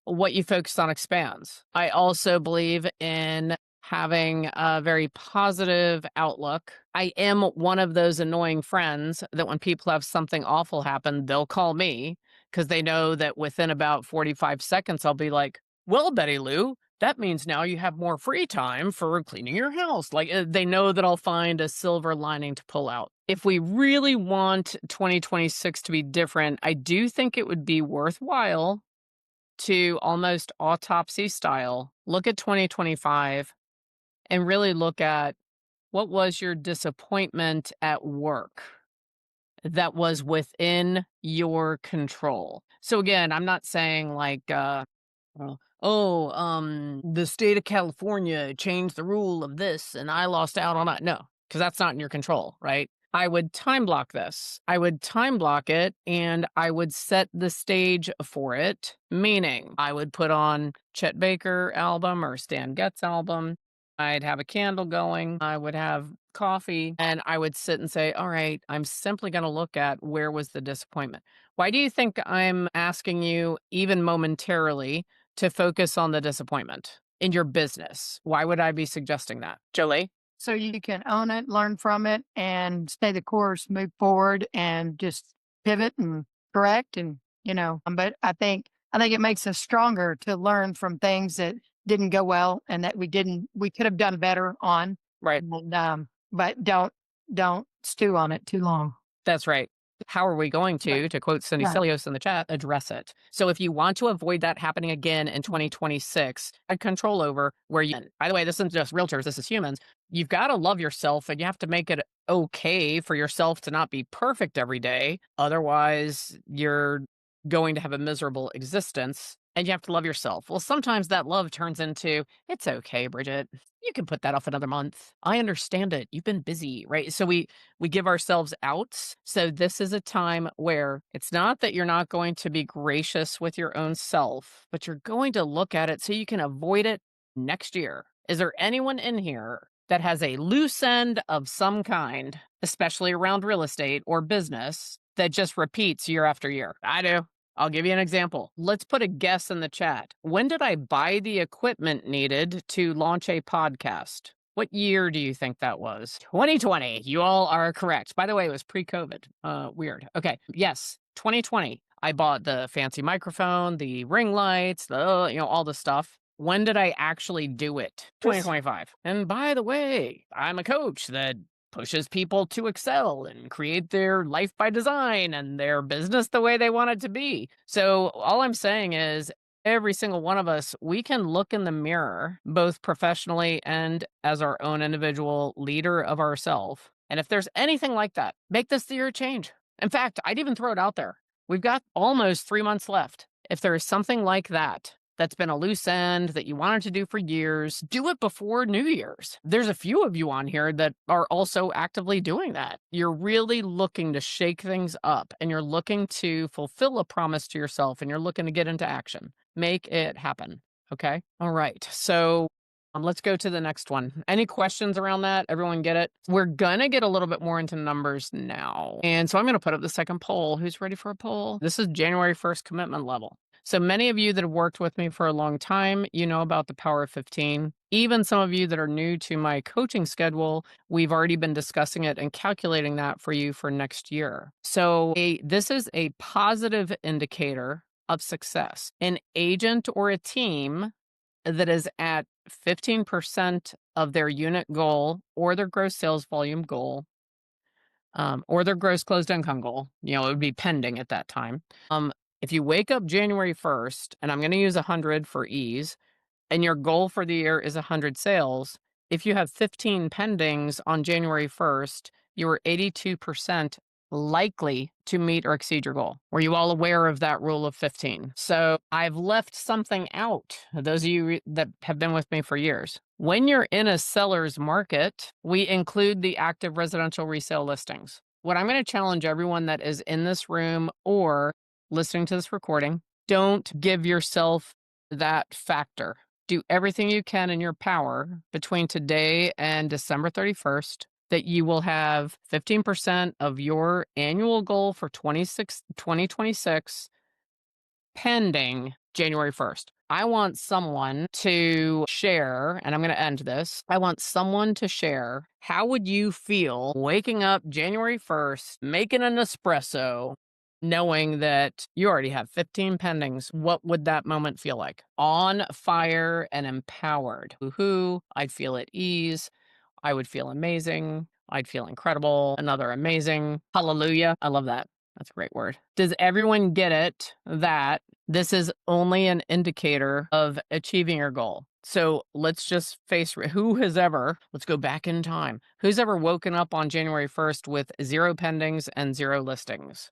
what you focus on expands. I also believe in having a very positive outlook. I am one of those annoying friends that when people have something awful happen, they'll call me because they know that within about 45 seconds, I'll be like, well, Betty Lou, that means now you have more free time for cleaning your house. Like they know that I'll find a silver lining to pull out. If we really want 2026 to be different, I do think it would be worthwhile to almost autopsy style look at 2025 and really look at what was your disappointment at work that was within your control. So again, I'm not saying like the state of California changed the rule of this and I lost out on it. No, because that's not in your control, right? I would time block this. I would time block it and I would set the stage for it, meaning I would put on Chet Baker album or Stan Getz album. I'd have a candle going. I would have coffee and I would sit and say, all right, I'm simply going to look at where was the disappointment. Why do you think I'm asking you, even momentarily, to focus on the disappointment in your business? Why would I be suggesting that? Jolie? So you can own it, learn from it, and stay the course, move forward, and just pivot and correct. And but I think it makes us stronger to learn from things that didn't go well and that we could have done better on. Right. And, but don't stew on it too long. That's right. How are we going Right. to quote Cindy Right. Celios in the chat, address it? So if you want to avoid that happening again in 2026, have control over where you, by the way, this isn't just realtors, this is humans. You've got to love yourself and you have to make it okay for yourself to not be perfect every day. Otherwise, you're going to have a miserable existence and you have to love yourself. Well, sometimes that love turns into, it's okay, Bridget. You can put that off another month. I understand it. You've been busy, right? So we give ourselves outs. So this is a time where it's not that you're not going to be gracious with your own self, but you're going to look at it so you can avoid it next year. Is there anyone in here that has a loose end of some kind, especially around real estate or business, that just repeats year after year? I do. I'll give you an example. Let's put a guess in the chat. When did I buy the equipment needed to launch a podcast? What year do you think that was? 2020. You all are correct. By the way, it was pre-COVID. Weird. Okay. Yes, 2020. I bought the fancy microphone, the ring lights, all the stuff. When did I actually do it? 2025. And by the way, I'm a coach that pushes people to excel and create their life by design and their business the way they want it to be. So all I'm saying is every single one of us, we can look in the mirror, both professionally and as our own individual leader of ourselves. And if there's anything like that, make this the year of change. In fact, I'd even throw it out there. We've got almost 3 months left. If there is something like that, that's been a loose end that you wanted to do for years, do it before New Year's. There's a few of you on here that are also actively doing that. You're really looking to shake things up and you're looking to fulfill a promise to yourself and you're looking to get into action. Make it happen. Okay. All right. So Let's go to the next one. Any questions around that? Everyone get it? We're going to get a little bit more into numbers now. And so I'm going to put up the second poll. Who's ready for a poll? This is January 1st commitment level. So many of you that have worked with me for a long time, you know about the power of 15. Even some of you that are new to my coaching schedule, we've already been discussing it and calculating that for you for next year. So this is a positive indicator of success. An agent or a team that is at 15% of their unit goal or their gross sales volume goal, or their gross closed income goal, it would be pending at that time. If you wake up January 1st, and I'm going to use 100 for ease, and your goal for the year is 100 sales, if you have 15 pendings on January 1st, you are 82% likely to meet or exceed your goal. Were you all aware of that rule of 15? So I've left something out, those of you that have been with me for years. When you're in a seller's market, we include the active residential resale listings. What I'm going to challenge everyone that is in this room or listening to this recording, don't give yourself that factor. Do everything you can in your power between today and December 31st that you will have 15% of your annual goal for 2026 pending January 1st. I want someone to share, and I'm going to end this. I want someone to share, how would you feel waking up January 1st, making an espresso, knowing that you already have 15 pendings? What would that moment feel like? On fire and empowered. Woohoo, I'd feel at ease. I would feel amazing. I'd feel incredible. Another amazing. Hallelujah. I love that. That's a great word. Does everyone get it that this is only an indicator of achieving your goal? So let's just let's go back in time. Who's ever woken up on January 1st with 0 pendings and 0 listings?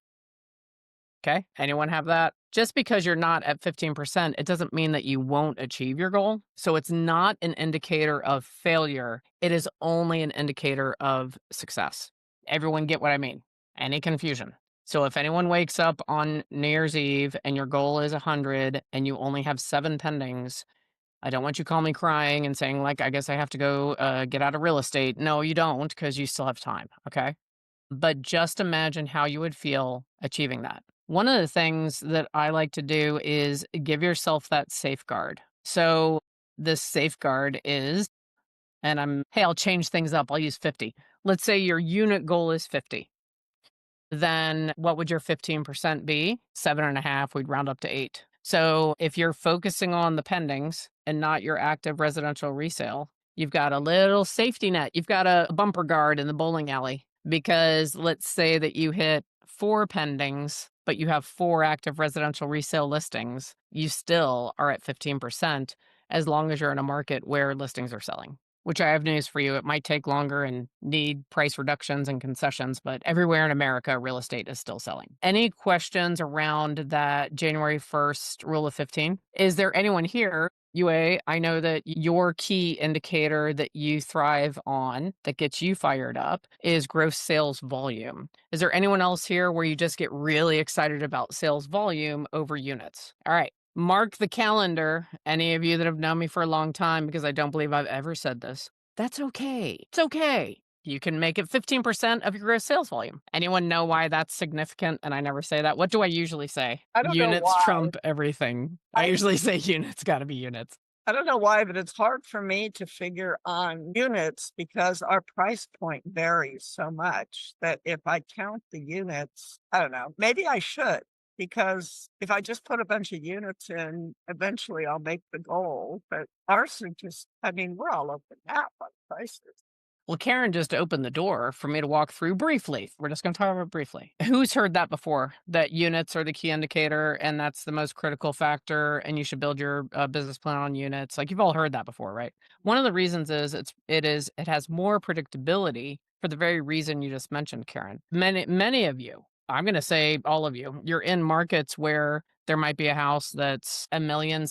Okay. Anyone have that? Just because you're not at 15%, it doesn't mean that you won't achieve your goal. So it's not an indicator of failure. It is only an indicator of success. Everyone get what I mean? Any confusion? So if anyone wakes up on New Year's Eve and your goal is 100 and you only have 7 pendings, I don't want you to call me crying and saying, like, I guess I have to go get out of real estate. No, you don't, because you still have time. Okay. But just imagine how you would feel achieving that. One of the things that I like to do is give yourself that safeguard. So this safeguard is, I'll change things up. I'll use 50. Let's say your unit goal is 50. Then what would your 15% be? 7.5. We'd round up to 8. So if you're focusing on the pendings and not your active residential resale, you've got a little safety net. You've got a bumper guard in the bowling alley. Because let's say that you hit 4 pendings, but you have 4 active residential resale listings, you still are at 15% as long as you're in a market where listings are selling. Which I have news for you. It might take longer and need price reductions and concessions, but everywhere in America, real estate is still selling. Any questions around that January 1st rule of 15? Is there anyone here? UA, I know that your key indicator that you thrive on that gets you fired up is gross sales volume. Is there anyone else here where you just get really excited about sales volume over units? All right. Mark the calendar, any of you that have known me for a long time, because I don't believe I've ever said this. That's okay. It's okay. You can make it 15% of your gross sales volume. Anyone know why that's significant? And I never say that. What do I usually say? I don't know Units why. trump everything. I usually say units got to be units. I don't know why, but it's hard for me to figure on units because our price point varies so much that if I count the units, I don't know, maybe I should. Because if I just put a bunch of units in, eventually I'll make the goal. But ours are just, we're all over the map on prices. Well, Karen just opened the door for me to walk through briefly. We're just going to talk about it briefly. Who's heard that before? That units are the key indicator and that's the most critical factor and you should build your business plan on units. Like you've all heard that before, right? One of the reasons is it has more predictability for the very reason you just mentioned, Karen. Many of you, I'm going to say all of you, you're in markets where there might be a house that's $1.6 million,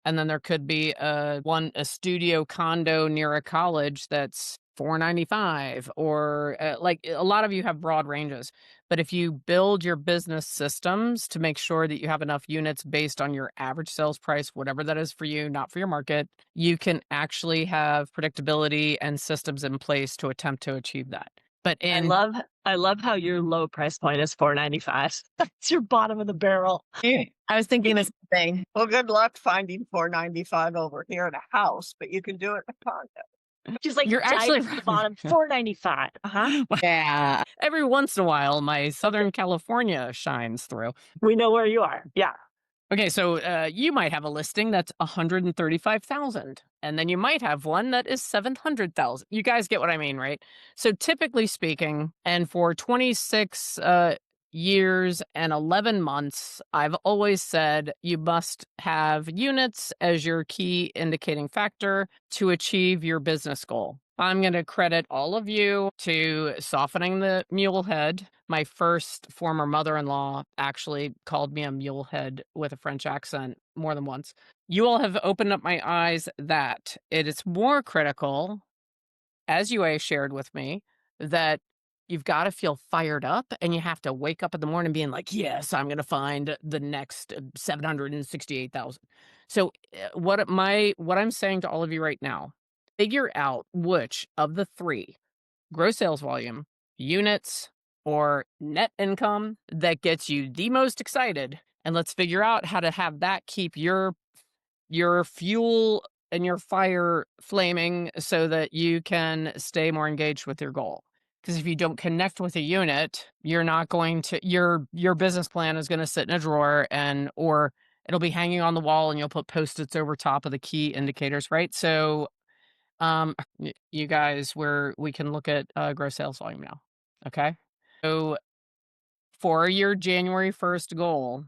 and then there could be a studio condo near a college that's $495, or like a lot of you have broad ranges. But if you build your business systems to make sure that you have enough units based on your average sales price, whatever that is for you, not for your market, you can actually have predictability and systems in place to attempt to achieve that. But I love how your low price point is $495. That's your bottom of the barrel. I was thinking the same thing. Well, good luck finding $495 over here in a house, but you can do it in a condo. She's like, You're actually dive to the bottom, $495. Uh-huh. Yeah. Every once in a while, my Southern California shines through. We know where you are. Yeah. Okay, so you might have a listing that's 135,000, and then you might have one that is 700,000. You guys get what I mean, right? So typically speaking, and for 26 years and 11 months, I've always said you must have units as your key indicating factor to achieve your business goal. I'm going to credit all of you to softening the mule head. My first former mother-in-law actually called me a mule head with a French accent more than once. You all have opened up my eyes that it is more critical, as UA shared with me, that you've got to feel fired up and you have to wake up in the morning being like, yes, I'm going to find the next 768,000. So what I'm saying to all of you right now, figure out which of the three, gross sales volume, units, or net income, that gets you the most excited. And let's figure out how to have that keep your fuel and your fire flaming so that you can stay more engaged with your goal. Because if you don't connect with a unit, you're not going to, your business plan is going to sit in a drawer or it'll be hanging on the wall and you'll put Post-its over top of the key indicators, right? So you guys, we can look at gross sales volume now. Okay. So for your January 1st goal,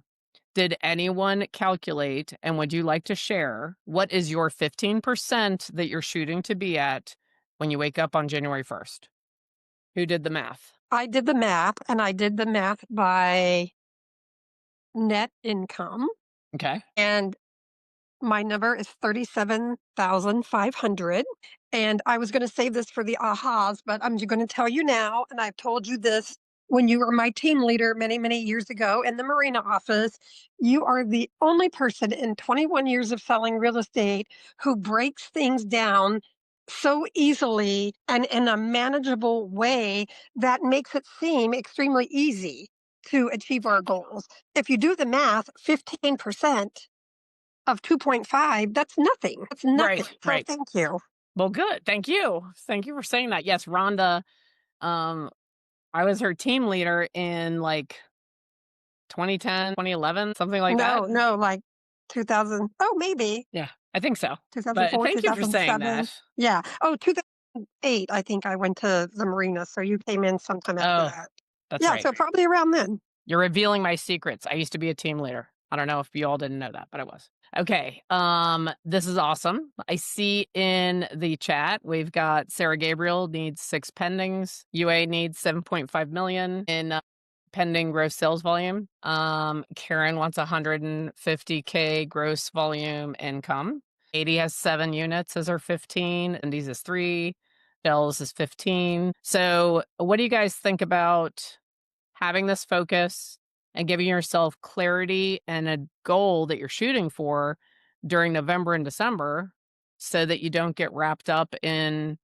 did anyone calculate, and would you like to share, what is your 15% that you're shooting to be at when you wake up on January 1st? Who did the math? I did the math, and I did the math by net income, Okay. and my number is 37,500. And I was going to save this for the ahas, but I'm going to tell you now. And I've told you this when you were my team leader many, many years ago in the marina office. You are the only person in 21 years of selling real estate who breaks things down so easily and in a manageable way that makes it seem extremely easy to achieve our goals. If you do the math, 15% of 2.5, that's nothing. That's nothing. Right, So right. thank you. Well, good. Thank you. Thank you for saying that. Yes, Rhonda, I was her team leader in like 2010, 2011, something like that. No, like 2000. Oh, maybe Yeah, I think so. But 2004, thank you for saying 2007. that. Yeah. Oh, 2008, I think I went to the marina. So you came in sometime after Oh, that. that's Yeah. right. So probably around then. You're revealing my secrets. I used to be a team leader. I don't know if you all didn't know that, but I was. Okay. This is awesome. I see in the chat we've got Sarah Gabriel needs 6 pendings. UA needs 7.5 million in pending gross sales volume. Karen wants 150K gross volume income. 80 has 7 units as her 15, and these is 3. Bells is 15. So what do you guys think about having this focus and giving yourself clarity and a goal that you're shooting for during November and December so that you don't get wrapped up in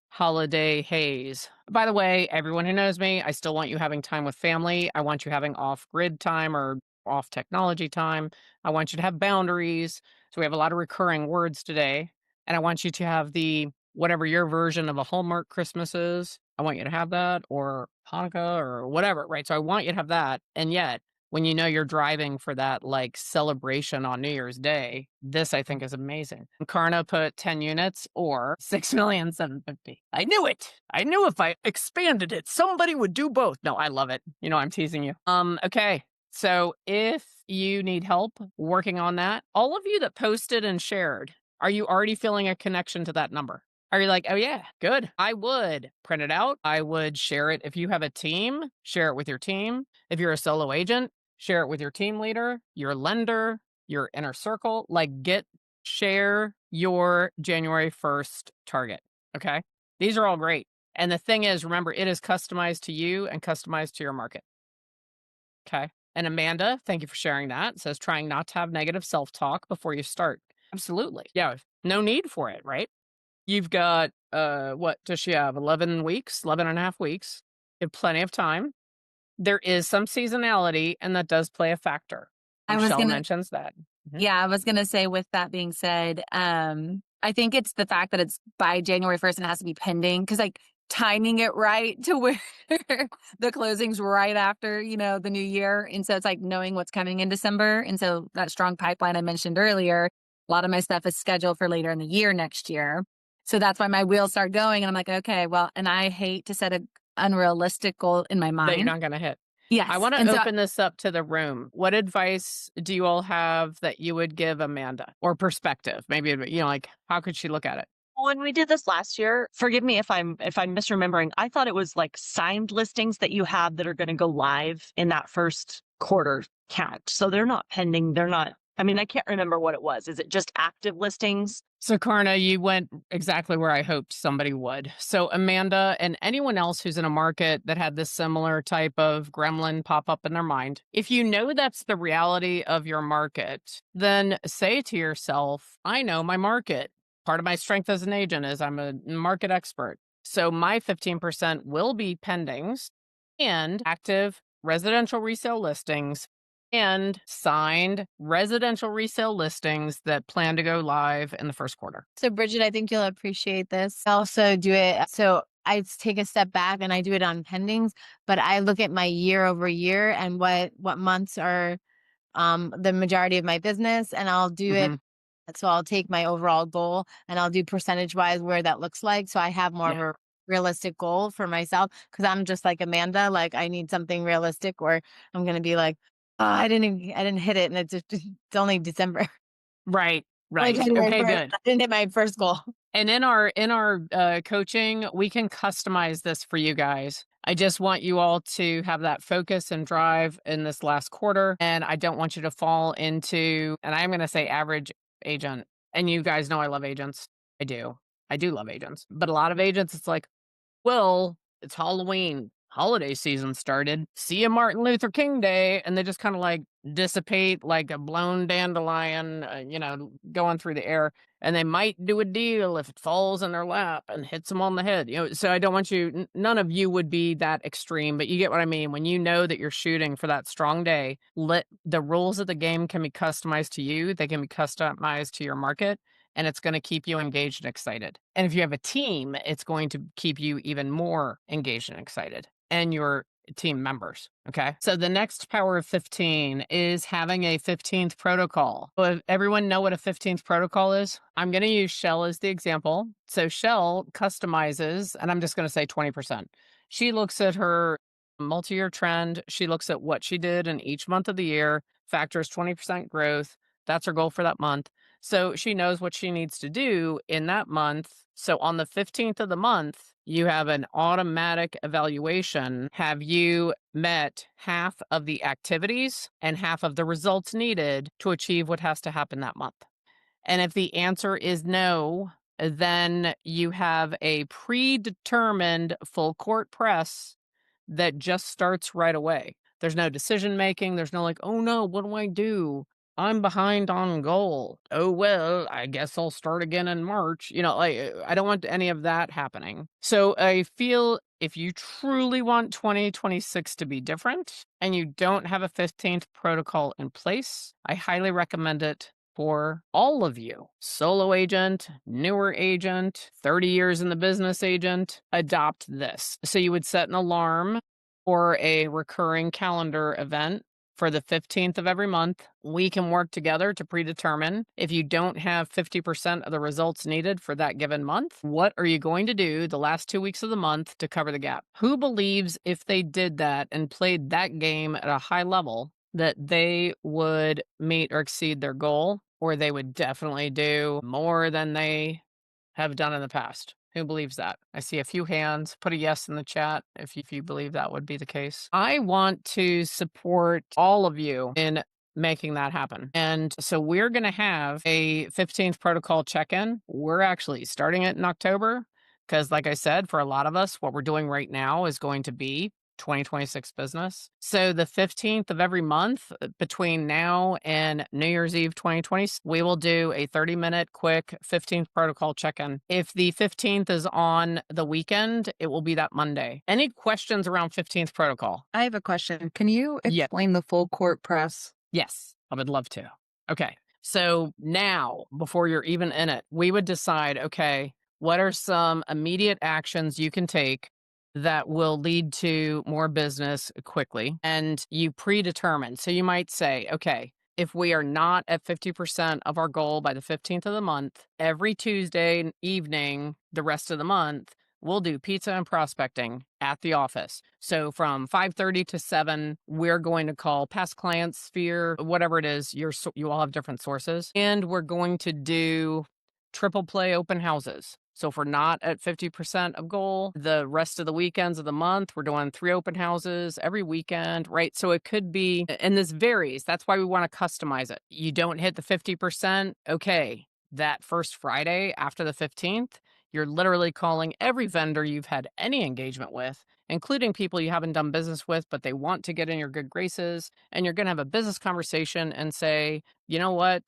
holiday haze? By the way, everyone who knows me, I still want you having time with family. I want you having off grid time or off technology time. I want you to have boundaries. So we have a lot of recurring words today. And I want you to have the whatever your version of a Hallmark Christmas is. I want you to have that, or Hanukkah or whatever, right? So I want you to have that. And yet, when you know you're driving for that like celebration on New Year's Day, this I think is amazing. Karna put 10 units or 6,750,000. I knew it. I knew if I expanded it, somebody would do both. No, I love it. You know, I'm teasing you. Okay. So if you need help working on that, all of you that posted and shared, are you already feeling a connection to that number? Are you like, oh yeah, good. I would print it out. I would share it. If you have a team, share it with your team. If you're a solo agent, share it with your team leader, your lender, your inner circle. Like share your January 1st target. Okay. These are all great. And the thing is, remember, it is customized to you and customized to your market. Okay. And Amanda, thank you for sharing that. Says trying not to have negative self talk before you start. Absolutely. Yeah. No need for it, right? You've got, what does she have? 11 weeks, 11 and a half weeks. You have plenty of time. There is some seasonality, and that does play a factor. I was Michelle gonna mentions that. Mhm. Yeah, I was gonna say with that being said, I think it's the fact that it's by January 1st and it has to be pending because like timing it right to where the closing's right after, the new year. And so it's like knowing what's coming in December. And so that strong pipeline I mentioned earlier, a lot of my stuff is scheduled for later in the year next year. So that's why my wheels start going. And I'm like, okay, well, and I hate to set an unrealistic goal in my That you're mind. not going to hit. Yes. I want to And so open this up to the room. What advice do you all have that you would give Amanda, or perspective? Maybe, like, how could she look at it? When we did this last year, forgive me if I'm misremembering. I thought it was like signed listings that you have that are going to go live in that first quarter count. So they're not pending. They're not. I mean, I can't remember what it was. Is it just active listings? So, Karna, you went exactly where I hoped somebody would. So, Amanda and anyone else who's in a market that had this similar type of gremlin pop up in their mind, if you know that's the reality of your market, then say to yourself, I know my market. Part of my strength as an agent is I'm a market expert. So, my 15% will be pendings and active residential resale listings and signed residential resale listings that plan to go live in the first quarter. So, Bridget, I think you'll appreciate this. I also do it. So, I take a step back and I do it on pendings, but I look at my year over year and what months are the majority of my business, and I'll do it. Mhm. So, I'll take my overall goal and I'll do percentage wise where that looks like. So, I have more of Yeah. a realistic goal for myself because I'm just like Amanda. Like, I need something realistic, or I'm going to be like, oh, I didn't hit it, and it's only December. Right. Only Right. January Okay, 1st. good. I didn't hit my first goal. And in our coaching, we can customize this for you guys. I just want you all to have that focus and drive in this last quarter. And I don't want you to fall into, and I'm going to say average agent. And you guys know I love agents. I do. I do love agents. But a lot of agents, it's like, well, it's Halloween. Holiday season started. See you Martin Luther King Day. And they just kind of like dissipate like a blown dandelion, going through the air. And they might do a deal if it falls in their lap and hits them on the head. So I don't want you, none of you would be that extreme, but you get what I mean. When you know that you're shooting for that strong day, let the rules of the game can be customized to you. They can be customized to your market, and it's going to keep you engaged and excited. And if you have a team, it's going to keep you even more engaged and excited, and your team members. Okay. So the next power of 15 is having a 15th protocol. So everyone know what a 15th protocol is? I'm going to use Shell as the example. So Shell customizes, and I'm just going to say 20%. She looks at her multi-year trend. She looks at what she did in each month of the year, factors 20% growth. That's her goal for that month. So she knows what she needs to do in that month. So on the 15th of the month, you have an automatic evaluation. Have you met half of the activities and half of the results needed to achieve what has to happen that month? And if the answer is no, then you have a predetermined full court press that just starts right away. There's no decision making. There's no like, oh no, what do I do? I'm behind on goal. Oh, well, I guess I'll start again in March. I don't want any of that happening. So I feel if you truly want 2026 to be different and you don't have a 15th protocol in place, I highly recommend it for all of you. Solo agent, newer agent, 30 years in the business agent, adopt this. So you would set an alarm or a recurring calendar event for the 15th of every month. We can work together to predetermine if you don't have 50% of the results needed for that given month. What are you going to do the last 2 weeks of the month to cover the gap? Who believes if they did that and played that game at a high level, that they would meet or exceed their goal, or they would definitely do more than they have done in the past? Who believes that? I see a few hands. Put a yes in the chat if you believe that would be the case. I want to support all of you in making that happen. And so we're going to have a 15th protocol check-in. We're actually starting it in October. Because, like I said, for a lot of us, what we're doing right now is going to be 2026 business. So the 15th of every month between now and New Year's Eve 2020, we will do a 30-minute quick 15th protocol check-in. If the 15th is on the weekend, it will be that Monday. Any questions around 15th protocol? I have a question. Can you Yeah. explain the full court press? Yes, I would love to. Okay. So now, before you're even in it, we would decide, okay, what are some immediate actions you can take that will lead to more business quickly? And you predetermine. So you might say, okay, if we are not at 50% of our goal by the 15th of the month, every Tuesday evening, the rest of the month, we'll do pizza and prospecting at the office. So from 5:30 to 7, we're going to call past clients, Sphere, whatever it is, you all have different sources. And we're going to do triple play open houses. So if we're not at 50% of goal, the rest of the weekends of the month, we're doing 3 open houses every weekend, right? So it could be, and this varies. That's why we want to customize it. You don't hit the 50%. Okay. That first Friday after the 15th, you're literally calling every vendor you've had any engagement with, including people you haven't done business with, but they want to get in your good graces. And you're going to have a business conversation and say, you know what,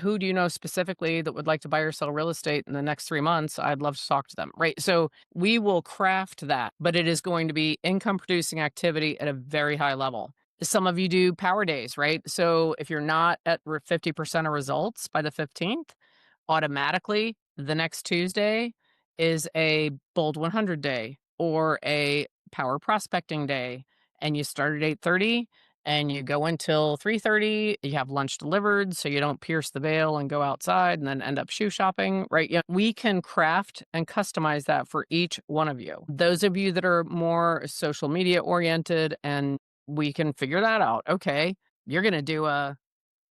who do you know specifically that would like to buy or sell real estate in the next 3 months? I'd love to talk to them, right? So we will craft that, but it is going to be income producing activity at a very high level. Some of you do power days, right? So if you're not at 50% of results by the 15th, automatically the next Tuesday is a bold 100 day or a power prospecting day. And you start at 8:30 and you go until 3:30. You have lunch delivered so you don't pierce the veil and go outside and then end up shoe shopping, right? Yeah, we can craft and customize that for each one of you. Those of you that are more social media oriented, and we can figure that out. Okay, you're going to do a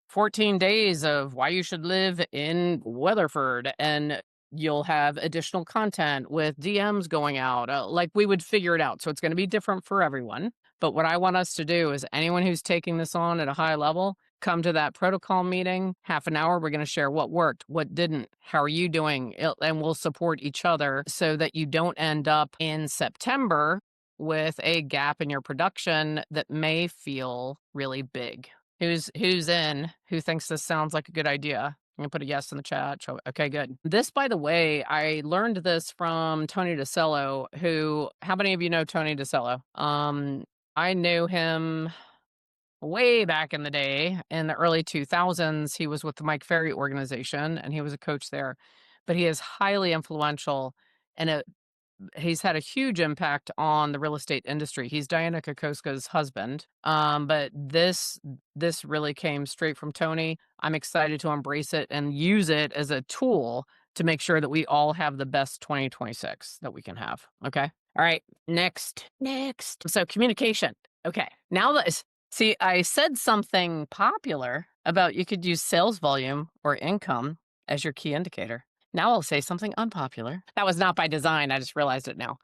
14 days of why you should live in Weatherford, and you'll have additional content with DMs going out. Like we would figure it out. So it's going to be different for everyone. But what I want us to do is anyone who's taking this on at a high level, come to that protocol meeting, half an hour. We're going to share what worked, what didn't, how are you doing? And we'll support each other so that you don't end up in September with a gap in your production that may feel really big. Who's in? Who thinks this sounds like a good idea? I'm gonna put a yes in the chat. Okay, good. This, by the way, I learned this from Tony DeCello. How many of you know Tony DeCello? I knew him way back in the day in the early 2000s. He was with the Mike Ferry organization and he was a coach there. But he is highly influential and he's had a huge impact on the real estate industry. He's Diana Kokoska's husband. But this really came straight from Tony. I'm excited to embrace it and use it as a tool to make sure that we all have the best 2026 that we can have. Okay. All right. Next. So communication. Okay. See, I said something popular about you could use sales volume or income as your key indicator. Now I'll say something unpopular. That was not by design. I just realized it now.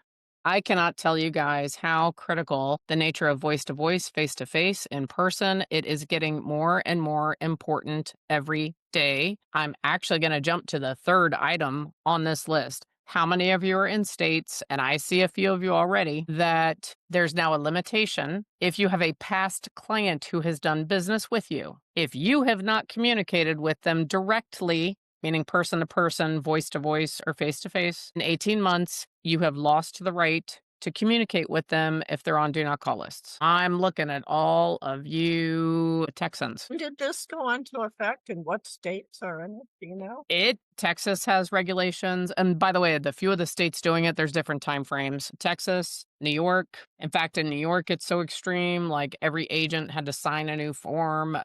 I cannot tell you guys how critical the nature of voice to voice, face to face, in person. It is getting more and more important every day. I'm actually going to jump to the third item on this list. How many of you are in states, and I see a few of you already, that there's now a limitation if you have a past client who has done business with you. If you have not communicated with them directly, meaning person to person, voice to voice, or face to face, in 18 months, you have lost the right to communicate with them if they're on do not call lists. I'm looking at all of you Texans. Did this go into effect and what states are in it? Do you know? Texas has regulations. And by the way, the few of the states doing it, there's different time frames. Texas, New York. In fact, in New York, it's so extreme. Like every agent had to sign a new form.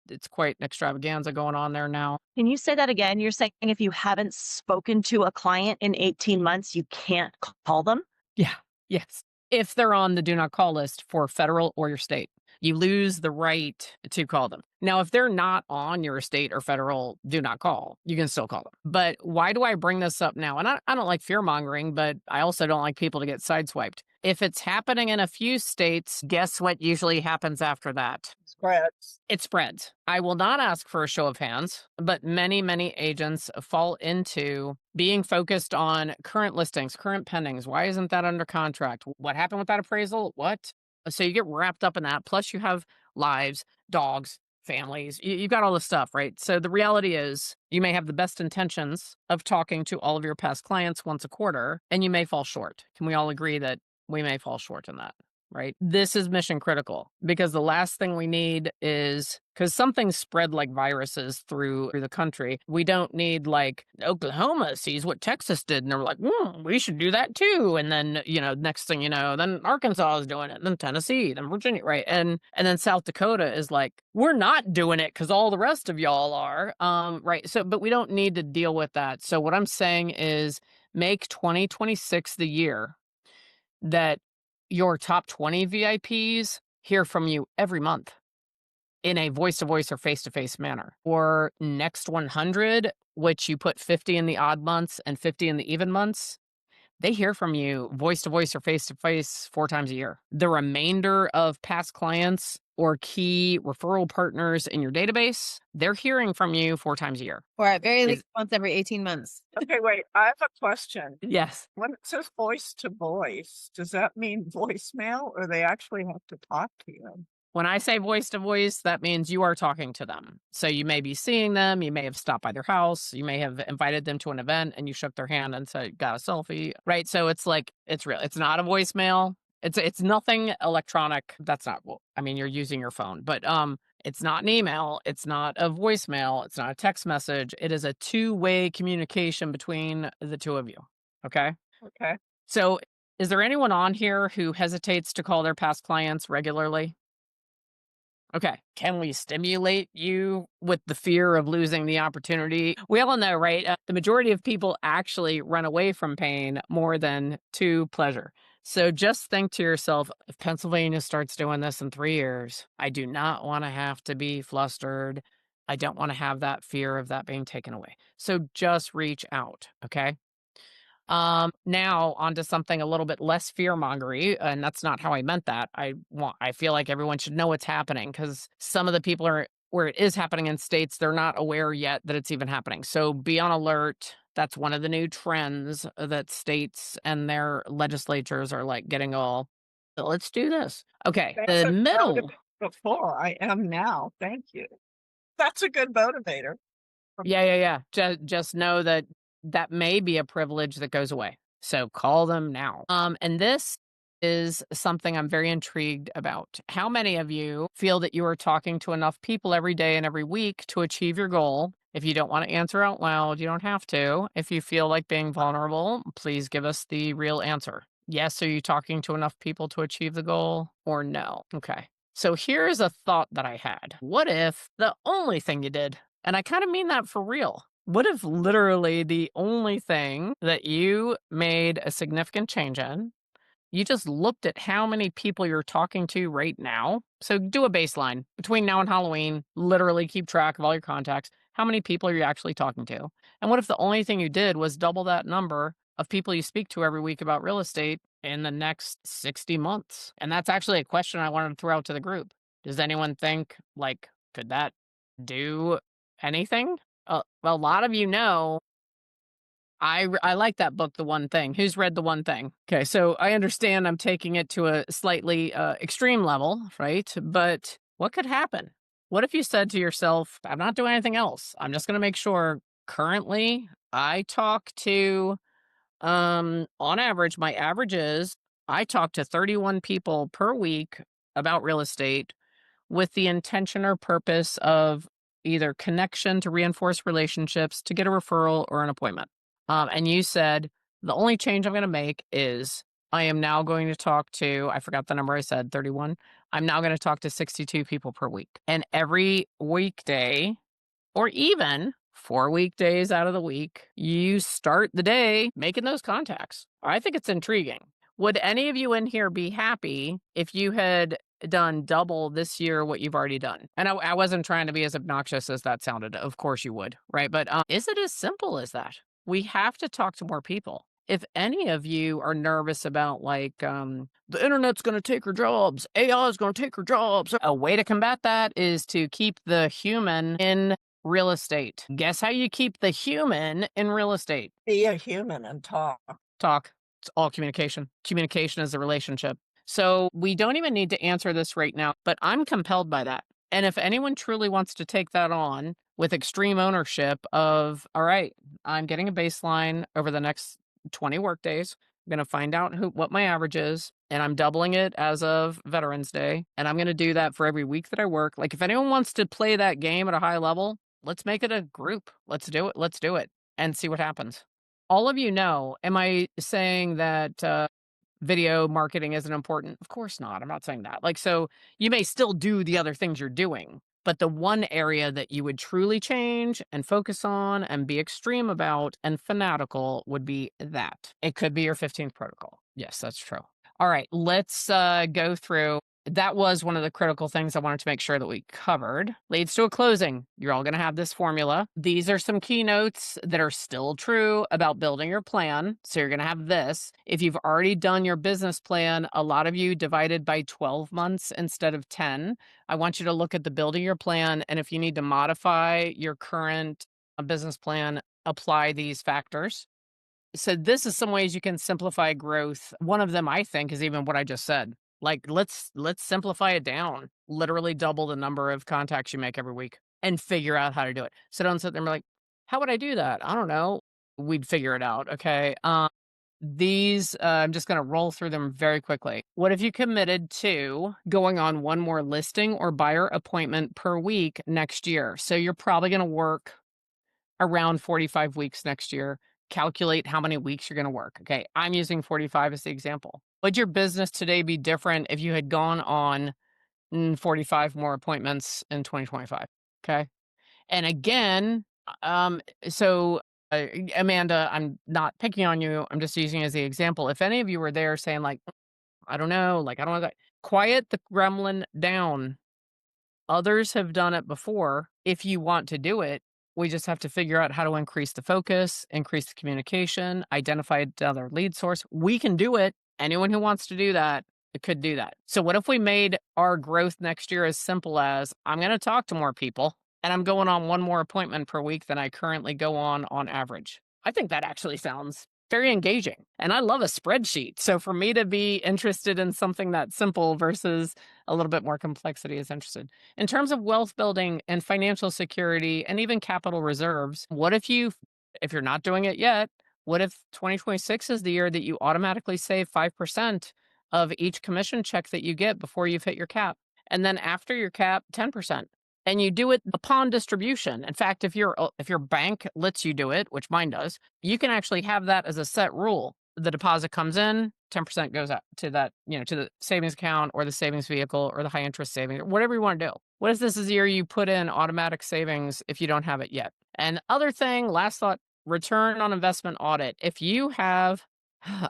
It's quite an extravaganza going on there now. Can you say that again? You're saying if you haven't spoken to a client in 18 months, you can't call them? Yeah. Yes. If they're on the do not call list for federal or your state, you lose the right to call them. Now, if they're not on your state or federal do not call, you can still call them. But why do I bring this up now? And I don't like fear mongering, but I also don't like people to get sideswiped. If it's happening in a few states, guess what usually happens after that? spreads. It spreads. I will not ask for a show of hands, but many, many agents fall into being focused on current listings, current pendings. Why isn't that under contract? What happened with that appraisal? What? So you get wrapped up in that. Plus, you have lives, dogs, families. You've got all this stuff, right? So the reality is, you may have the best intentions of talking to all of your past clients once a quarter, and you may fall short. Can we all agree that we may fall short in that? Right? This is mission critical because the last thing we need is because something spread like viruses through the country. We don't need like Oklahoma sees what Texas did and they're like, we should do that too. And then, next thing you know, then Arkansas is doing it, then Tennessee, then Virginia, right? And then South Dakota is like, we're not doing it because all the rest of y'all are. Right. So, but we don't need to deal with that. So what I'm saying is make 2026 the year that your top 20 VIPs hear from you every month in a voice-to-voice or face-to-face manner. Or next 100, which you put 50 in the odd months and 50 in the even months, they hear from you voice-to-voice or face-to-face 4 times a year. The remainder of past clients or key referral partners in your database, they're hearing from you 4 times a year. Or at very least once every 18 months. Okay, wait, I have a question. Yes. When it says voice to voice, does that mean voicemail or they actually have to talk to you? When I say voice to voice, that means you are talking to them. So you may be seeing them, you may have stopped by their house, you may have invited them to an event and you shook their hand and said, got a selfie, right? So it's like, it's real. It's not a voicemail. It's nothing electronic. That's not, you're using your phone, but it's not an email. It's not a voicemail. It's not a text message. It is a two-way communication between the two of you. Okay. Okay. So is there anyone on here who hesitates to call their past clients regularly? Okay. Can we stimulate you with the fear of losing the opportunity? We all know, right? The majority of people actually run away from pain more than to pleasure. So just think to yourself, if Pennsylvania starts doing this in 3 years, I do not want to have to be flustered. I don't want to have that fear of that being taken away. So just reach out. Okay. Now onto something a little bit less fear-mongery, and that's not how I meant that. I feel like everyone should know what's happening because some of the people are where it is happening in states, they're not aware yet that it's even happening. So be on alert. That's one of the new trends that states and their legislatures are like getting all, let's do this. Okay. The middle. Before I am now. Thank you. That's a good motivator. Yeah. Just know that that may be a privilege that goes away. So call them now. And this is something I'm very intrigued about. How many of you feel that you are talking to enough people every day and every week to achieve your goal? If you don't want to answer out loud, you don't have to. If you feel like being vulnerable, please give us the real answer. Yes, are you talking to enough people to achieve the goal or no? Okay. So here's a thought that I had. What if the only thing you did, and I kind of mean that for real, what if literally the only thing that you made a significant change in, you just looked at how many people you're talking to right now? So do a baseline between now and Halloween, literally keep track of all your contacts. How many people are you actually talking to? And what if the only thing you did was double that number of people you speak to every week about real estate in the next 60 months? And that's actually a question I wanted to throw out to the group. Does anyone think, like, could that do anything? A lot of you know, I like that book, The One Thing. Who's read The One Thing? Okay, so I understand I'm taking it to a slightly extreme level, right? But what could happen? What if you said to yourself, I'm not doing anything else. I'm just going to make sure currently I talk to, on average, my average is I talk to 31 people per week about real estate with the intention or purpose of either connection to reinforce relationships, to get a referral or an appointment. And you said, the only change I'm going to make is I am now going to talk to, I forgot the number I said, 31. I'm now going to talk to 62 people per week. And every weekday, or even 4 weekdays out of the week, you start the day making those contacts. I think it's intriguing. Would any of you in here be happy if you had done double this year what you've already done? And I wasn't trying to be as obnoxious as that sounded. Of course you would, right? But is it as simple as that? We have to talk to more people. if any of you are nervous about like the internet's going to take your jobs, AI is going to take your jobs, a way to combat that is to keep the human in real estate. Guess how you keep the human in real estate? Be a human and talk. Talk. It's all communication. Communication is a relationship. So we don't even need to answer this right now, but I'm compelled by that. And if anyone truly wants to take that on with extreme ownership of, all right, I'm getting a baseline over the next 20 work days. I'm going to find out what my average is, and I'm doubling it as of Veterans Day. And I'm going to do that for every week that I work. Like if anyone wants to play that game at a high level, let's make it a group. Let's do it. Let's do it and see what happens. All of you know, am I saying that video marketing isn't important? Of course not. I'm not saying that. Like, so you may still do the other things you're doing, but the one area that you would truly change and focus on and be extreme about and fanatical would be that. It could be your 15th protocol. Yes, that's true. All right, let's go through. That was one of the critical things I wanted to make sure that we covered. Leads to a closing. You're all going to have this formula. These are some keynotes that are still true about building your plan. So you're going to have this. If you've already done your business plan, a lot of you divided by 12 months instead of 10. I want you to look at the building your plan. And if you need to modify your current business plan, apply these factors. So this is some ways you can simplify growth. One of them, I think, is even what I just said. Like, let's simplify it down. Literally double the number of contacts you make every week and figure out how to do it. So don't sit there and be like, how would I do that? I don't know. We'd figure it out. Okay. I'm just going to roll through them very quickly. What if you committed to going on one more listing or buyer appointment per week next year? So you're probably going to work around 45 weeks next year. Calculate how many weeks you're going to work. Okay. I'm using 45 as the example. Would your business today be different if you had gone on 45 more appointments in 2025? Okay. And again, so Amanda, I'm not picking on you. I'm just using as the example. If any of you were there saying like, I don't know, like, I don't know, quiet the gremlin down. Others have done it before. If you want to do it, we just have to figure out how to increase the focus, increase the communication, identify another lead source. We can do it. Anyone who wants to do that could do that. So what if we made our growth next year as simple as I'm going to talk to more people and I'm going on one more appointment per week than I currently go on average? I think that actually sounds very engaging. And I love a spreadsheet. So for me to be interested in something that's simple versus a little bit more complexity is interested. In terms of wealth building and financial security and even capital reserves, what if you're not doing it yet, what if 2026 is the year that you automatically save 5% of each commission check that you get before you've hit your cap? And then after your cap, 10%. And you do it upon distribution. In fact, if your bank lets you do it, which mine does, you can actually have that as a set rule. The deposit comes in, 10% goes out to that, to the savings account or the savings vehicle or the high interest savings, or whatever you want to do. What if this is the year you put in automatic savings if you don't have it yet? And other thing, last thought, return on investment audit. If you have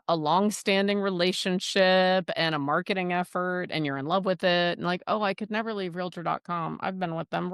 a long-standing relationship and a marketing effort and you're in love with it and like, oh, I could never leave realtor.com. I've been with them,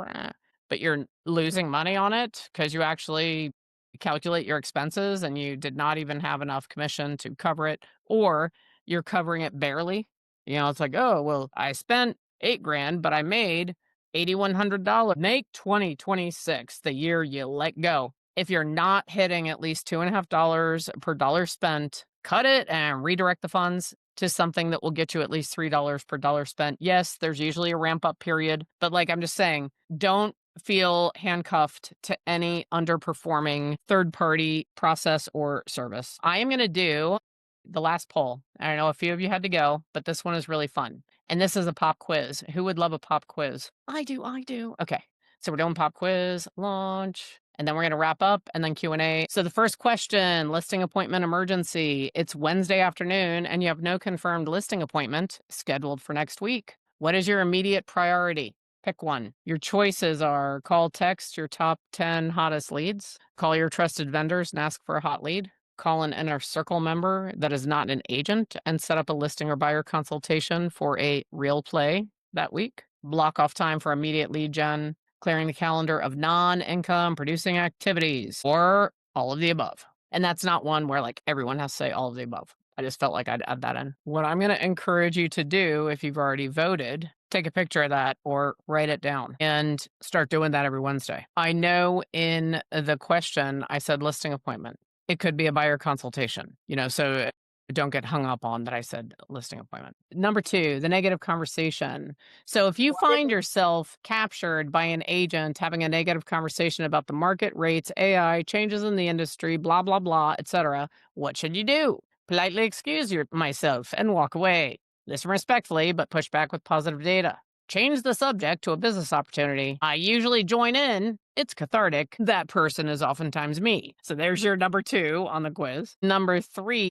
but you're losing money on it because you actually calculate your expenses and you did not even have enough commission to cover it, or you're covering it barely. It's like, oh, well, I spent $8,000, but I made $8,100. Make 2026 the year you let go. If you're not hitting at least $2.50 per dollar spent, cut it and redirect the funds to something that will get you at least $3 per dollar spent. Yes, there's usually a ramp up period, but like I'm just saying, don't feel handcuffed to any underperforming third party process or service. I am going to do the last poll. I know a few of you had to go, but this one is really fun. And this is a pop quiz. Who would love a pop quiz? I do. Okay. So we're doing pop quiz, launch, and then we're going to wrap up and then Q&A. So the first question, listing appointment emergency. It's Wednesday afternoon and you have no confirmed listing appointment scheduled for next week. What is your immediate priority? Pick one. Your choices are call, text your top 10 hottest leads, call your trusted vendors and ask for a hot lead, call an inner circle member that is not an agent and set up a listing or buyer consultation for a real play that week, block off time for immediate lead gen, clearing the calendar of non-income producing activities, or all of the above. And that's not one where like everyone has to say all of the above. I just felt like I'd add that in. What I'm going to encourage you to do, if you've already voted, take a picture of that or write it down and start doing that every Wednesday. I know in the question, I said listing appointment. It could be a buyer consultation, so don't get hung up on that I said listing appointment. Number 2, the negative conversation. So if you find yourself captured by an agent having a negative conversation about the market, rates, AI, changes in the industry, blah, blah, blah, etc., what should you do? Politely excuse myself and walk away. Listen respectfully, but push back with positive data. Change the subject to a business opportunity. I usually join in. It's cathartic. That person is oftentimes me. So there's your number 2 on the quiz. Number 3,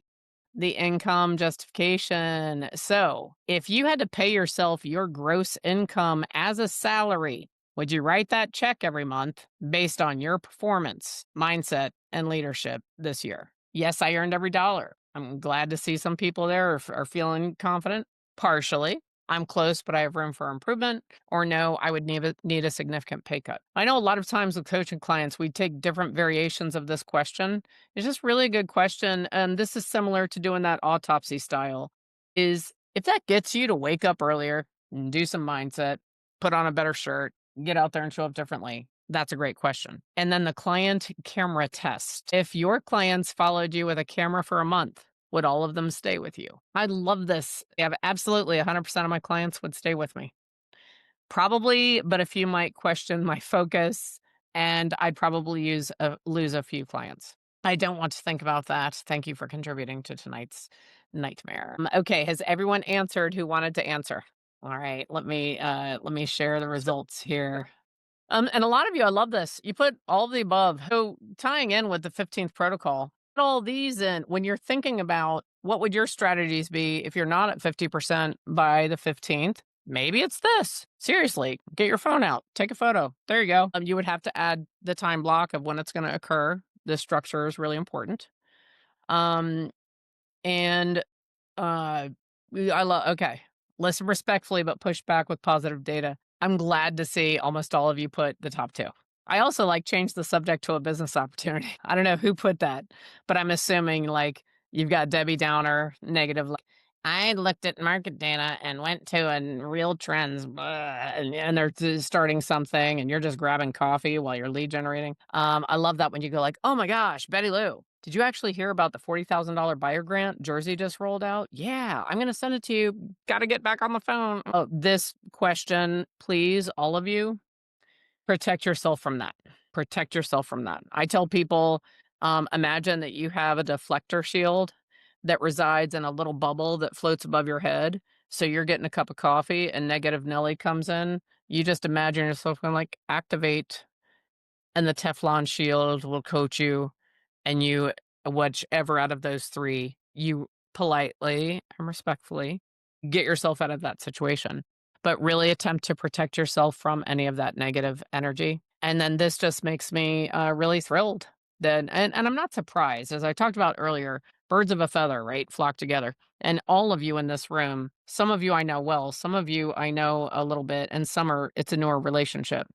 the income justification. So if you had to pay yourself your gross income as a salary, would you write that check every month based on your performance, mindset, and leadership this year? Yes, I earned every dollar. I'm glad to see some people there are feeling confident. Partially. I'm close, but I have room for improvement. Or no, I would need a significant pay cut. I know a lot of times with coaching clients, we take different variations of this question. It's just really a good question. And this is similar to doing that autopsy style. Is if that gets you to wake up earlier and do some mindset, put on a better shirt, get out there and show up differently, that's a great question. And then the client camera test. If your clients followed you with a camera for a month, would all of them stay with you? I love this. Yeah, absolutely 100% of my clients would stay with me. Probably, but a few might question my focus, and I'd probably lose a few clients. I don't want to think about that. Thank you for contributing to tonight's nightmare. Okay, has everyone answered who wanted to answer? All right, let me share the results here. And a lot of you, I love this. You put all of the above. So tying in with the 15th protocol, put all these in when you're thinking about what would your strategies be if you're not at 50% by the 15th. Maybe it's this. Seriously, get your phone out, take a photo. There you go. You would have to add the time block of when it's going to occur. The structure is really important. Um, and uh, okay. Listen respectfully, but push back with positive data. I'm glad to see almost all of you put the top 2. I also like change the subject to a business opportunity. I don't know who put that, but I'm assuming like you've got Debbie Downer negative. Like, I looked at market data and went to a real trends, and they're starting something, and you're just grabbing coffee while you're lead generating. I love that when you go like, oh my gosh, Betty Lou, did you actually hear about the $40,000 buyer grant Jersey just rolled out? Yeah, I'm going to send it to you. Got to get back on the phone. Oh, this question, please, all of you, protect yourself from that. Protect yourself from that. I tell people, imagine that you have a deflector shield that resides in a little bubble that floats above your head. So you're getting a cup of coffee and negative Nelly comes in. You just imagine yourself going like, activate, and the Teflon shield will coat you, and you, whichever out of those 3, you politely and respectfully get yourself out of that situation, but really attempt to protect yourself from any of that negative energy. And then this just makes me really thrilled that, and I'm not surprised, as I talked about earlier, birds of a feather, right, flock together. And all of you in this room, some of you I know well, some of you I know a little bit, and it's a newer relationship.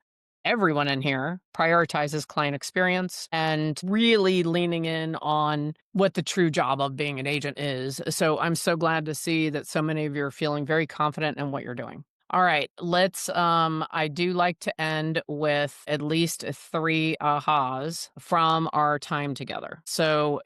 Everyone in here prioritizes client experience and really leaning in on what the true job of being an agent is. So I'm so glad to see that so many of you are feeling very confident in what you're doing. All right, I do like to end with at least 3 ahas from our time together. So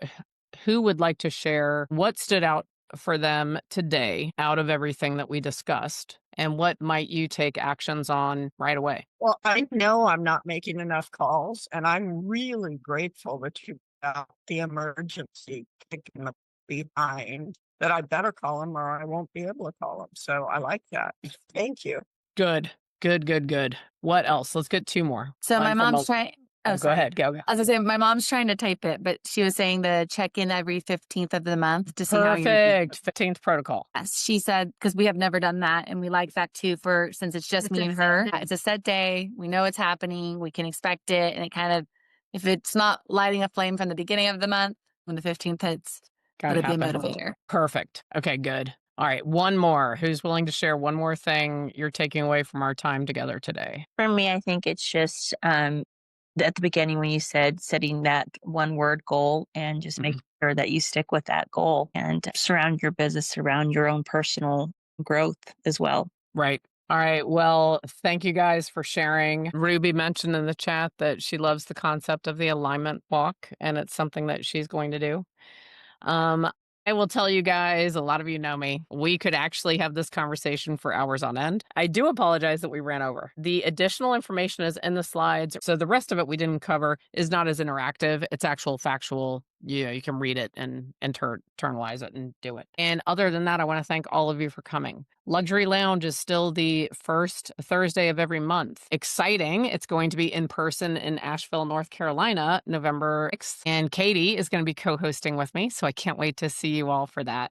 who would like to share what stood out for them today out of everything that we discussed? And what might you take actions on right away? Well, I know I'm not making enough calls, and I'm really grateful that you got the emergency kicking the behind that I better call him or I won't be able to call him. So I like that. Thank you. Good. Good, good, good. What else? Let's get 2 more. So my mom's trying. Oh, Go sorry. ahead. Go. I was gonna say my mom's trying to type it, but she was saying to check in every 15th of the month to see how you're doing. Perfect. 15th protocol. Yes, she said, because we have never done that, and we like that too. Since it's just me and her, it's a set day. We know it's happening. We can expect it, and it kind of, if it's not lighting a flame from the beginning of the month, when the 15th hits, it'll be a motivator. Perfect. Okay, good. All right, one more. Who's willing to share one more thing you're taking away from our time together today? For me, I think it's just at the beginning when you said setting that one word goal and just making sure that you stick with that goal and surround your business around your own personal growth as well. Right. All right. Well, thank you guys for sharing. Ruby mentioned in the chat that she loves the concept of the alignment walk, and it's something that she's going to do. I will tell you guys, a lot of you know me. We could actually have this conversation for hours on end. I do apologize that we ran over. The additional information is in the slides. So the rest of it we didn't cover is not as interactive. It's actual factual. You can read it and internalize it and do it. And other than that, I want to thank all of you for coming. Luxury Lounge is still the first Thursday of every month. Exciting. It's going to be in person in Asheville, North Carolina, November 6th. And Katie is going to be co-hosting with me. So I can't wait to see you all for that.